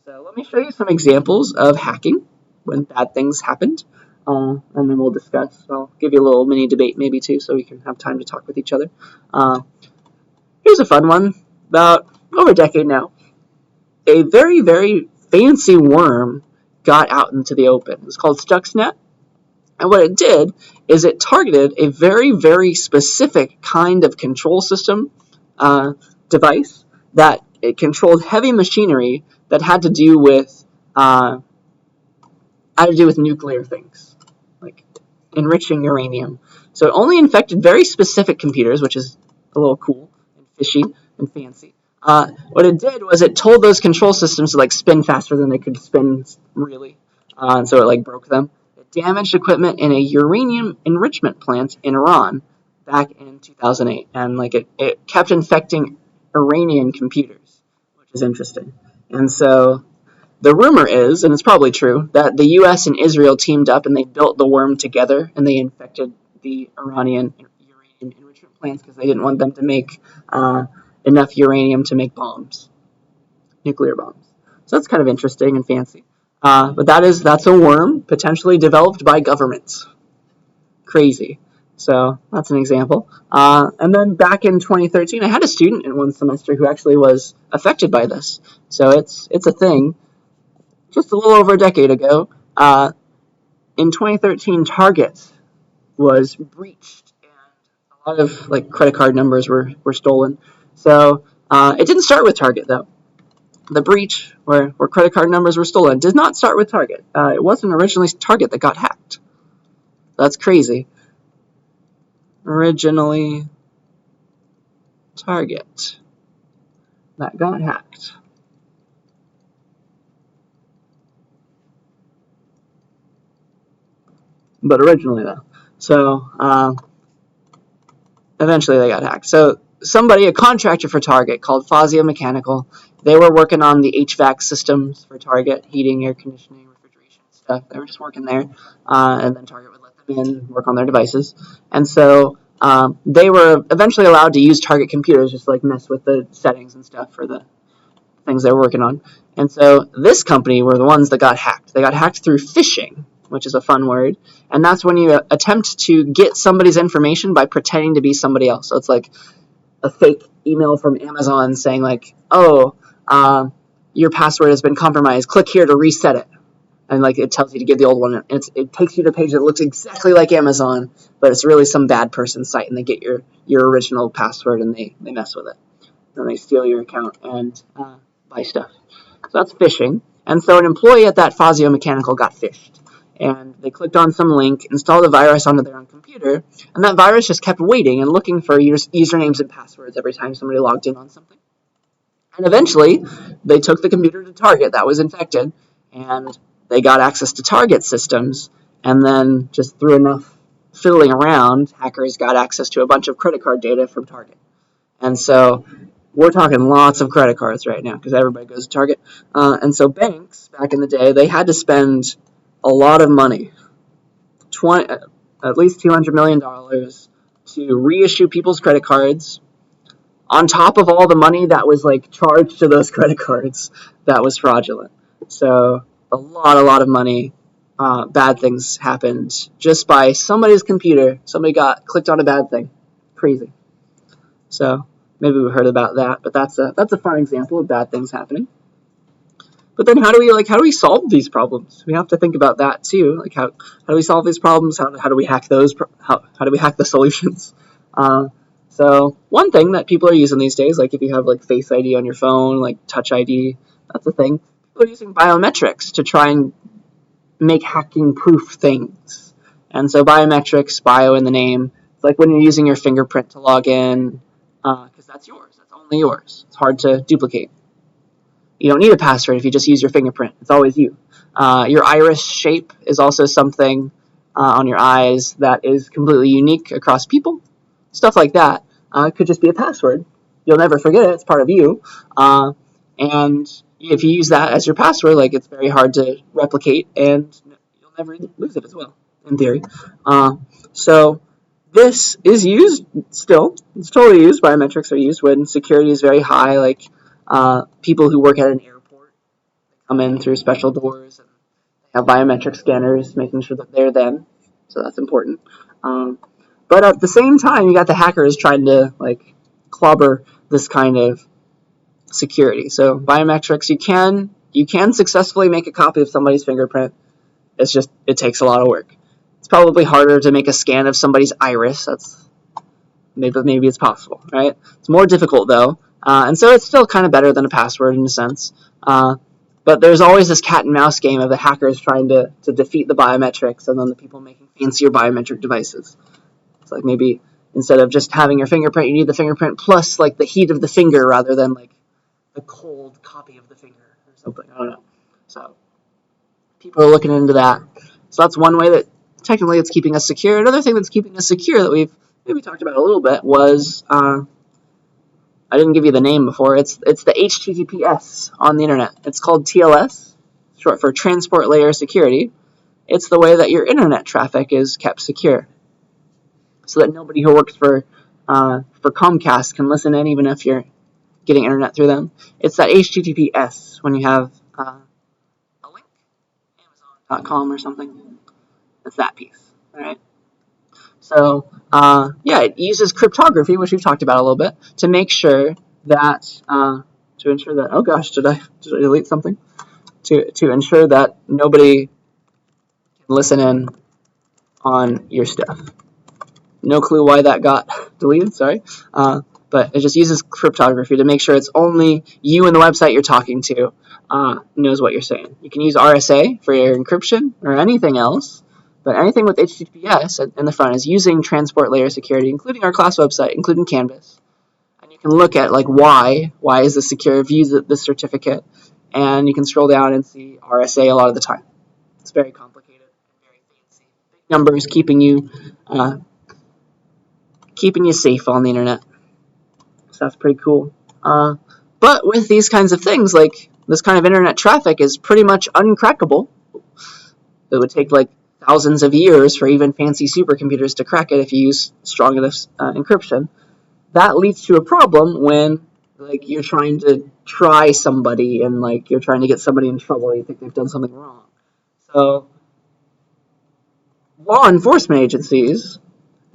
So let me show you some examples of hacking when bad things happened, and then we'll discuss. I'll give you a little mini debate maybe too, so we can have time to talk with each other. Uh, Here's a fun one. About over a decade now, a very, very fancy worm got out into the open. It was called Stuxnet. And what it did is it targeted a very, very specific kind of control system device that it controlled heavy machinery that had to do with nuclear things, like enriching uranium. So it only infected very specific computers, which is a little cool and fishy and fancy. What it did was it told those control systems to like spin faster than they could spin really, and so it like broke them. It damaged equipment in a uranium enrichment plant in Iran back in 2008, and like it kept infecting Iranian computers, which is interesting. And so the rumor is, and it's probably true, that the U.S. and Israel teamed up and they built the worm together and they infected the Iranian uranium enrichment plants because they didn't want them to make enough uranium to make bombs, nuclear bombs. So that's kind of interesting and fancy. But that's a worm potentially developed by governments. Crazy. So that's an example. And then back in 2013, I had a student in one semester who actually was affected by this. So it's a thing. Just a little over a decade ago, in 2013, Target was breached, and a lot of like credit card numbers were stolen. So it didn't start with Target though. The breach, where credit card numbers were stolen, did not start with Target. It wasn't originally Target that got hacked. That's crazy. Originally, Target that got hacked. But originally though. So eventually they got hacked. So somebody, a contractor for Target called Fazio Mechanical, they were working on the HVAC systems for Target, heating, air conditioning, refrigeration stuff. They were just working there, and then Target would let them in, work on their devices. And so they were eventually allowed to use Target computers, just like mess with the settings and stuff for the things they were working on. And so this company were the ones that got hacked. They got hacked through phishing, which is a fun word. And that's when you attempt to get somebody's information by pretending to be somebody else. So it's like a fake email from Amazon saying like, oh, your password has been compromised. Click here to reset it. And like it tells you to give the old one. It takes you to a page that looks exactly like Amazon, but it's really some bad person's site, and they get your original password and they mess with it. And they steal your account and buy stuff. So that's phishing. And so an employee at that Fazio Mechanical got phished. And they clicked on some link, installed a virus onto their own computer, and that virus just kept waiting and looking for usernames and passwords every time somebody logged in on something. And eventually, they took the computer to Target that was infected, and they got access to Target systems, and then just through enough fiddling around, hackers got access to a bunch of credit card data from Target. And so we're talking lots of credit cards right now because everybody goes to Target. And so banks, back in the day, they had to spend a lot of money, at least $200 million, to reissue people's credit cards on top of all the money that was like charged to those credit cards that was fraudulent. So a lot of money. Bad things happened just by somebody's computer. Somebody clicked on a bad thing. Crazy. So maybe we heard about that, but that's a fun example of bad things happening. But then how do we solve these problems? We have to think about that too. Like how do we solve these problems? How do we hack those? How do we hack the solutions? So one thing that people are using these days, like if you have like Face ID on your phone, like Touch ID, that's a thing. People are using biometrics to try and make hacking-proof things. And so biometrics, bio in the name, it's like when you're using your fingerprint to log in, because that's yours. That's only yours. It's hard to duplicate. You don't need a password if you just use your fingerprint. It's always you. Your iris shape is also something on your eyes that is completely unique across people. Stuff like that. It could just be a password. You'll never forget it. It's part of you. And if you use that as your password, like it's very hard to replicate, and you'll never lose it as well, in theory. So this is used still. It's totally used. Biometrics are used when security is very high, like people who work at an airport come in through special doors and they have biometric scanners making sure that they're them. So that's important. But at the same time, you got the hackers trying to like clobber this kind of security. So biometrics, you can successfully make a copy of somebody's fingerprint. It's just it takes a lot of work. It's probably harder to make a scan of somebody's iris. Maybe it's possible, right? It's more difficult though And so it's still kind of better than a password in a sense. But there's always this cat and mouse game of the hackers trying to defeat the biometrics and then the people making fancier biometric devices. It's like maybe instead of just having your fingerprint, you need the fingerprint plus like the heat of the finger rather than like the cold copy of the finger or something. I don't know. So people are looking into that. So that's one way that technically it's keeping us secure. Another thing that's keeping us secure that we've maybe talked about a little bit was I didn't give you the name before. It's the HTTPS on the internet. It's called TLS, short for Transport Layer Security. It's the way that your internet traffic is kept secure, so that nobody who works for Comcast can listen in, even if you're getting internet through them. It's that HTTPS when you have a link, Amazon.com or something. It's that piece, all right? So, it uses cryptography, which we've talked about a little bit, to make sure that, to ensure that, oh gosh, did I delete something? To ensure that nobody can listen in on your stuff. No clue why that got deleted, sorry. But it just uses cryptography to make sure it's only you and the website you're talking to knows what you're saying. You can use RSA for your encryption or anything else, but anything with HTTPS in the front is using transport layer security, including our class website, including Canvas. And you can look at like why is this secure, view this certificate, and you can scroll down and see RSA a lot of the time. It's very complicated, very fancy. Big numbers keeping you safe on the internet. So that's pretty cool. But with these kinds of things, like this kind of internet traffic is pretty much uncrackable. It would take like thousands of years for even fancy supercomputers to crack it if you use strong enough encryption. That leads to a problem when like you're trying to try somebody and like you're trying to get somebody in trouble. You think they've done something wrong. So law enforcement agencies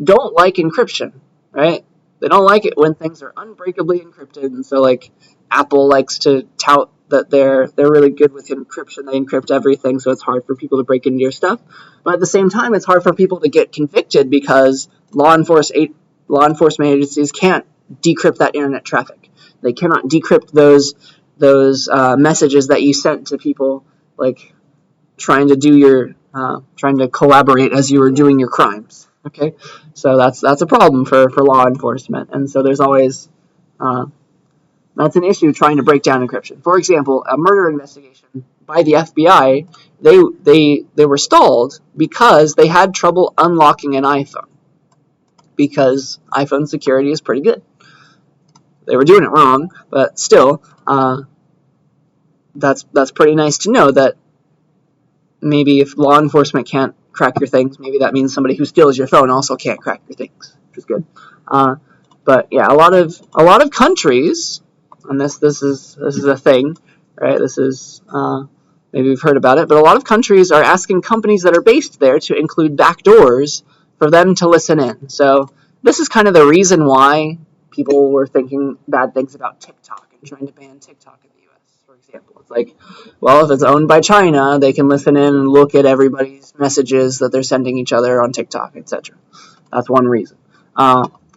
don't like encryption, right? They don't like it when things are unbreakably encrypted, and so like Apple likes to tout that they're really good with encryption. They encrypt everything, so it's hard for people to break into your stuff. But at the same time, it's hard for people to get convicted because law enforcement agencies can't decrypt that internet traffic. They cannot decrypt those messages that you sent to people, like trying to collaborate as you were doing your crimes. Okay, so that's a problem for law enforcement, and so there's always that's an issue trying to break down encryption. For example, a murder investigation by the FBI, they were stalled because they had trouble unlocking an iPhone because iPhone security is pretty good. They were doing it wrong, but still, that's pretty nice to know that maybe if law enforcement can't crack your things, maybe that means somebody who steals your phone also can't crack your things, which is good. But yeah, a lot of countries, and this is a thing, right? This is maybe we've heard about it, but a lot of countries are asking companies that are based there to include backdoors for them to listen in. So this is kind of the reason why people were thinking bad things about TikTok and trying to ban TikTok in the U.S., for example. It's like, well, if it's owned by China, they can listen in and look at everybody's messages that they're sending each other on TikTok, etc. That's one reason.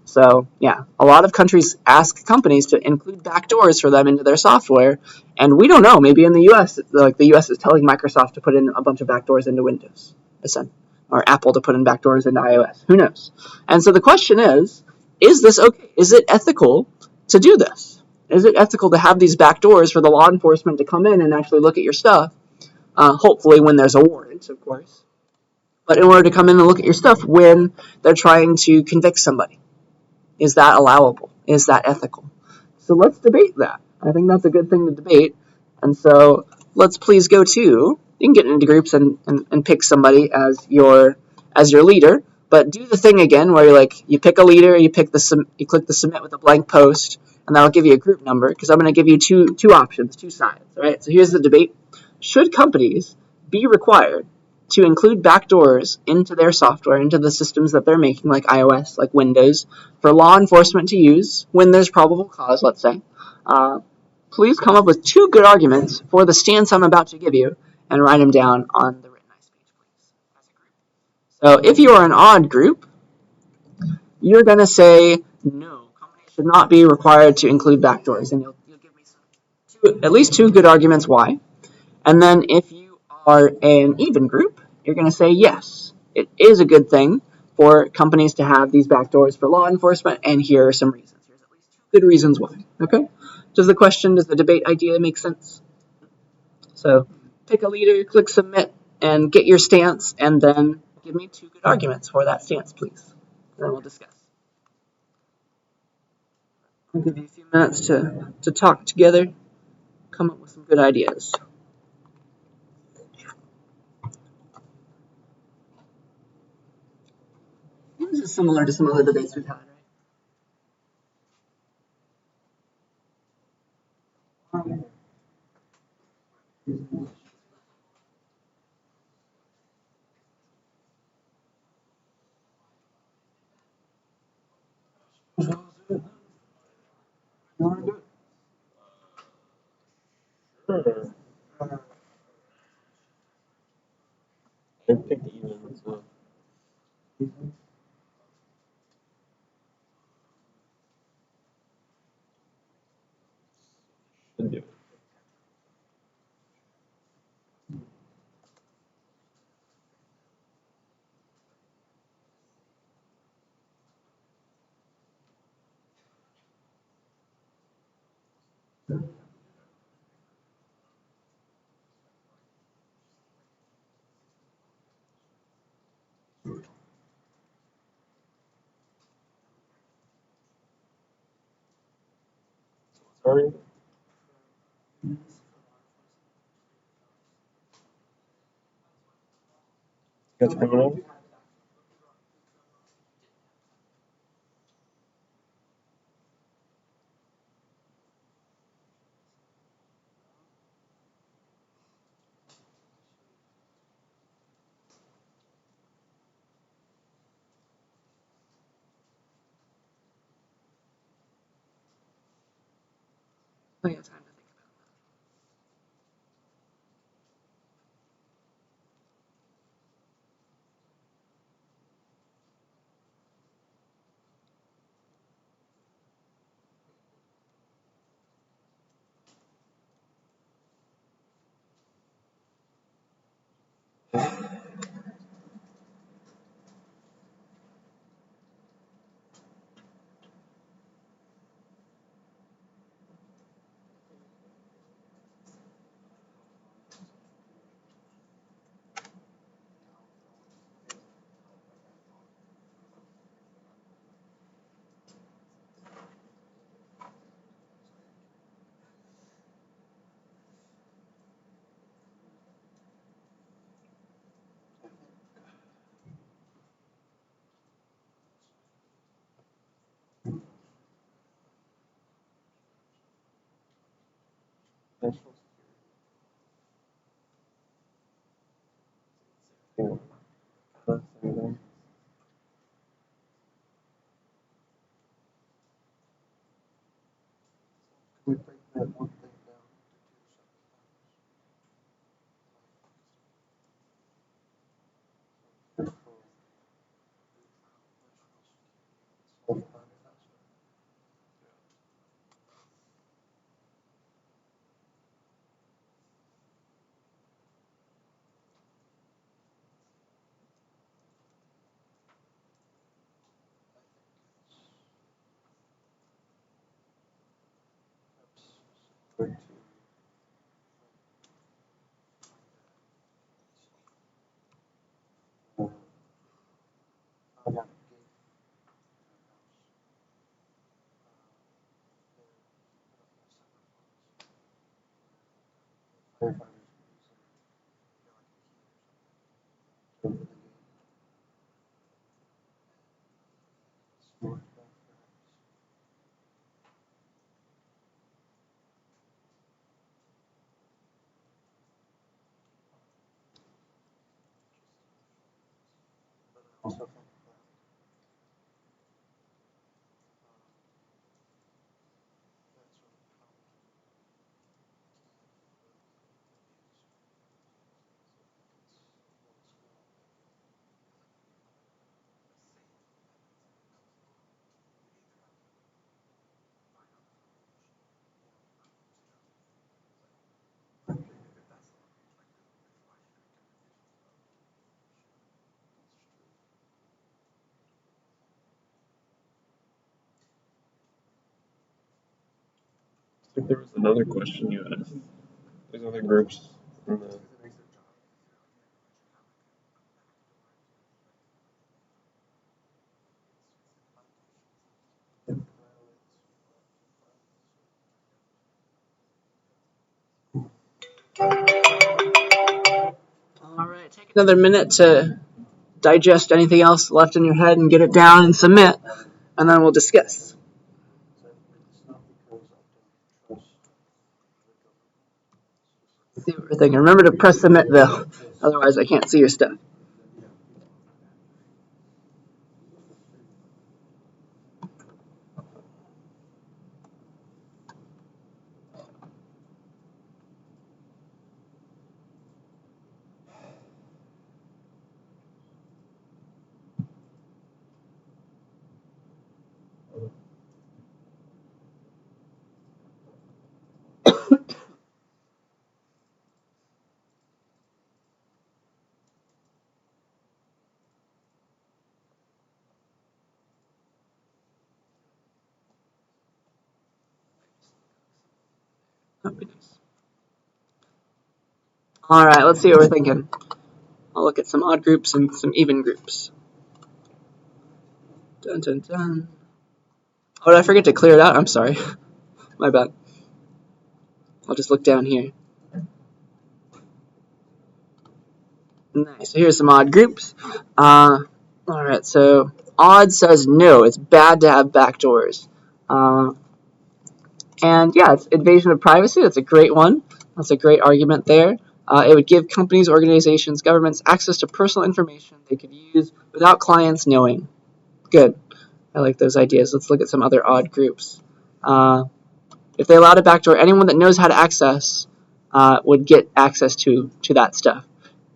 So yeah, a lot of countries ask companies to include backdoors for them into their software, and we don't know. Maybe in the U.S., like the U.S. is telling Microsoft to put in a bunch of backdoors into Windows, or Apple to put in backdoors into iOS. Who knows? And so the question is this okay? Is it ethical to do this? Is it ethical to have these backdoors for the law enforcement to come in and actually look at your stuff? Hopefully, when there's a warrant, of course. But in order to come in and look at your stuff when they're trying to convict somebody. Is that allowable? Is that ethical? So let's debate that. I think that's a good thing to debate. And so let's please go to, you can get into groups and pick somebody as your leader, but do the thing again where you pick a leader, you click the submit with a blank post, and that'll give you a group number, because I'm going to give you two options, two sides. All right. So here's the debate. Should companies be required to include backdoors into their software, into the systems that they're making, like iOS, like Windows, for law enforcement to use when there's probable cause, let's say? Please come up with two good arguments for the stance I'm about to give you and write them down on the written ice page, please, as a group. So if you are an odd group, you're going to say, no, companies should not be required to include backdoors. And you'll give me at least two good arguments why. And then if you are an even group, you're going to say yes, it is a good thing for companies to have these backdoors for law enforcement, and here are some reasons. Here's at least two good reasons why. Okay? Does the debate idea make sense? So pick a leader, click submit, and get your stance, and then give me two good arguments for that stance, please. And then we'll discuss. I'll give you a few minutes to talk together, come up with some good ideas. This is similar to some other debates we've had, right? You wanna do it? Sure. Uh, I picked even, so should do it. Sorry? Got criminal? Plenty of time to think about National security. Same thing. Can we break that one thing down to two separate things? Self-private. Similar to I got a gate in the house. Firefighters use it, like a key or something, to open the gate. Storage back perhaps. But I also think that that sort of common think there was another question you asked. There's other groups in the. All right, take another minute to digest anything else left in your head and get it down and submit, and then we'll discuss. See what we're thinking. Remember to press submit though, otherwise I can't see your stuff. That'd be nice. All right, let's see what we're thinking. I'll look at some odd groups and some even groups. Dun, dun, dun. Oh, did I forget to clear it out? I'm sorry. My bad. I'll just look down here. Nice. So here's some odd groups. All right. So odd says no. It's bad to have backdoors. And yeah, it's invasion of privacy. That's a great one. That's a great argument there. It would give companies, organizations, governments access to personal information they could use without clients knowing. Good. I like those ideas. Let's look at some other odd groups. If they allowed a backdoor, anyone that knows how to access would get access to that stuff.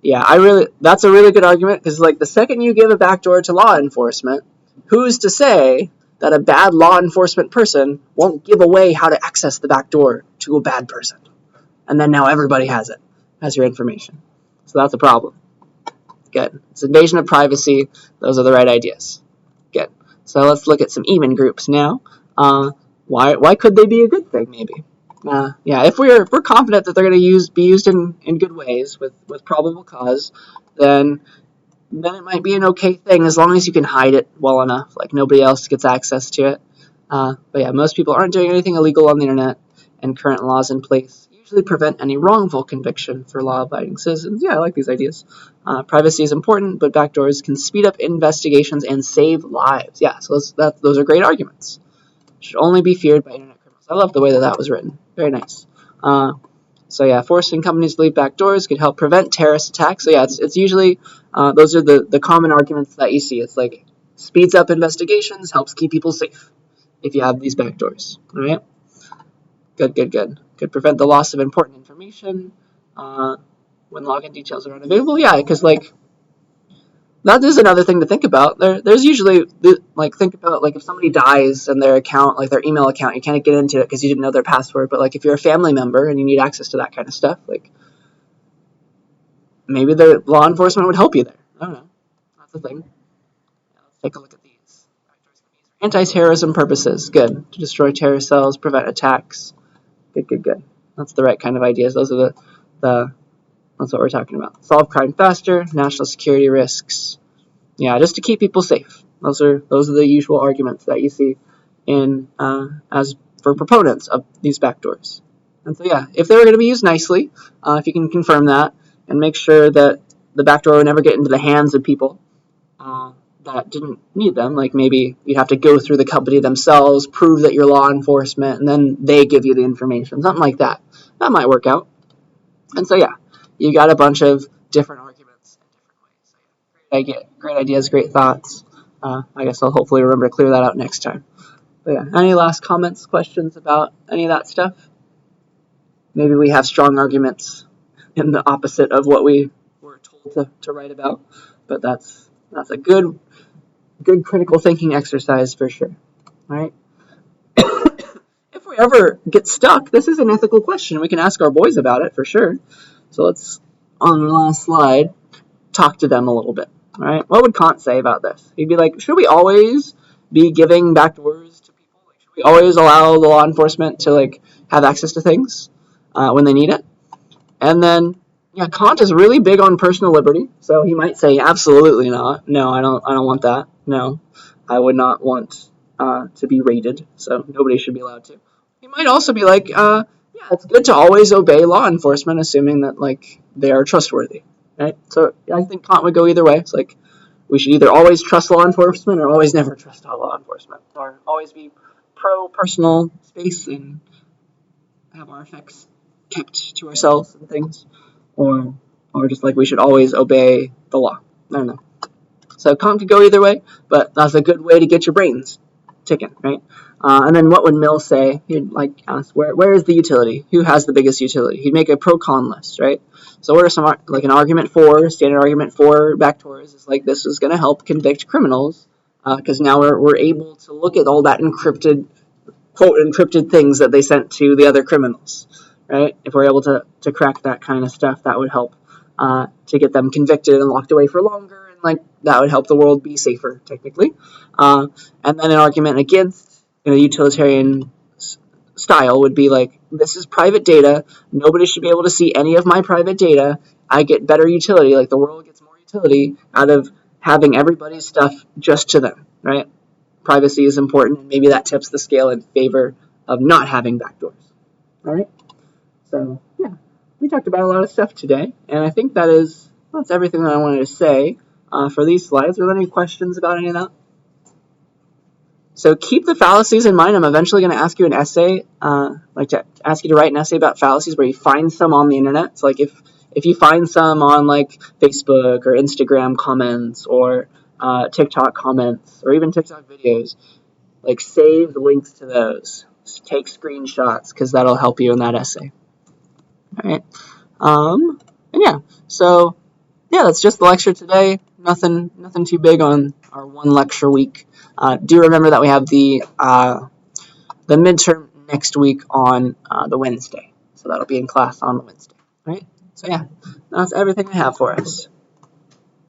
Yeah, that's a really good argument because like the second you give a backdoor to law enforcement, who's to say that a bad law enforcement person won't give away how to access the backdoor to a bad person? And then now everybody has your information. So that's a problem. Good. It's invasion of privacy. Those are the right ideas. Good. So let's look at some even groups now. Why could they be a good thing? Maybe. If we're confident that they're going to be used in good ways with probable cause, then it might be an okay thing as long as you can hide it well enough, like nobody else gets access to it. But yeah, most people aren't doing anything illegal on the internet, and current laws in place usually prevent any wrongful conviction for law-abiding citizens. Yeah, I like these ideas. Privacy is important, but backdoors can speed up investigations and save lives. Yeah, so those are great arguments. Should only be feared by internet criminals. I love the way that was written. Very nice. So yeah, forcing companies to leave backdoors could help prevent terrorist attacks. So yeah, it's usually those are the common arguments that you see. It's like speeds up investigations, helps keep people safe if you have these backdoors. All right. Good. Could prevent the loss of important information when login details are unavailable. Yeah, because like that is another thing to think about. There's usually think about like if somebody dies and their account, like their email account, you can't get into it because you didn't know their password. But like if you're a family member and you need access to that kind of stuff, like maybe the law enforcement would help you there. I don't know. That's the thing. Let's take a look at these. Anti-terrorism purposes. Good. To destroy terrorist cells, prevent attacks. Good. That's the right kind of ideas. Those are that's what we're talking about. Solve crime faster, national security risks. Yeah, just to keep people safe. Those are the usual arguments that you see in as for proponents of these backdoors. And so yeah, if they were going to be used nicely, if you can confirm that and make sure that the backdoor would never get into the hands of people that didn't need them, like maybe you'd have to go through the company themselves, prove that you're law enforcement, and then they give you the information, something like that. That might work out. And so yeah, you got a bunch of different arguments in different ways. So, yeah, great ideas, great thoughts. I guess I'll hopefully remember to clear that out next time. But yeah, any last comments, questions about any of that stuff? Maybe we have strong arguments in the opposite of what we were told to write about. But that's a good critical thinking exercise for sure. All right. If we ever get stuck, this is an ethical question. We can ask our boys about it for sure. So let's, on the last slide, talk to them a little bit. All right. What would Kant say about this? He'd be like, should we always be giving backdoors to people? Like, should we always allow the law enforcement to have access to things when they need it. And then, yeah, Kant is really big on personal liberty, so he might say, absolutely not. No, I don't want that. No, I would not want to be raided, so nobody should be allowed to. He might also be like, yeah, it's good to always obey law enforcement, assuming that like they are trustworthy, right? So I think Kant would go either way. It's like we should either always trust law enforcement or always never trust law enforcement, or always be pro personal space and have our effects kept to ourselves and things, or just like we should always obey the law. I don't know. So Kant could go either way, but that's a good way to get your brains ticking, right? And then what would Mill say? He'd like ask, where is the utility? Who has the biggest utility? He'd make a pro-con list, right? So what are some, like an argument for, standard argument for backdoors is like this is going to help convict criminals because now we're able to look at all that encrypted, quote, encrypted things that they sent to the other criminals, right? If we're able to crack that kind of stuff, that would help to get them convicted and locked away for longer, and like that would help the world be safer, technically. And then an argument against utilitarian style would be like, this is private data. Nobody should be able to see any of my private data. I get better utility, like the world gets more utility out of having everybody's stuff just to them, right? Privacy is important, and maybe that tips the scale in favor of not having backdoors. All right? So, yeah, we talked about a lot of stuff today, and I think that's everything that I wanted to say for these slides. Are there any questions about any of that? So keep the fallacies in mind. I'm eventually going to ask you an essay, like to ask you to write an essay about fallacies where you find some on the internet. So like if you find some on like Facebook or Instagram comments or TikTok comments or even TikTok videos, like save the links to those. Take screenshots because that'll help you in that essay. All right. And yeah, so yeah, that's just the lecture today. Nothing too big on our one lecture week. Do remember that we have the midterm next week on the Wednesday. So that'll be in class on the Wednesday. All right? So yeah, that's everything I have for us.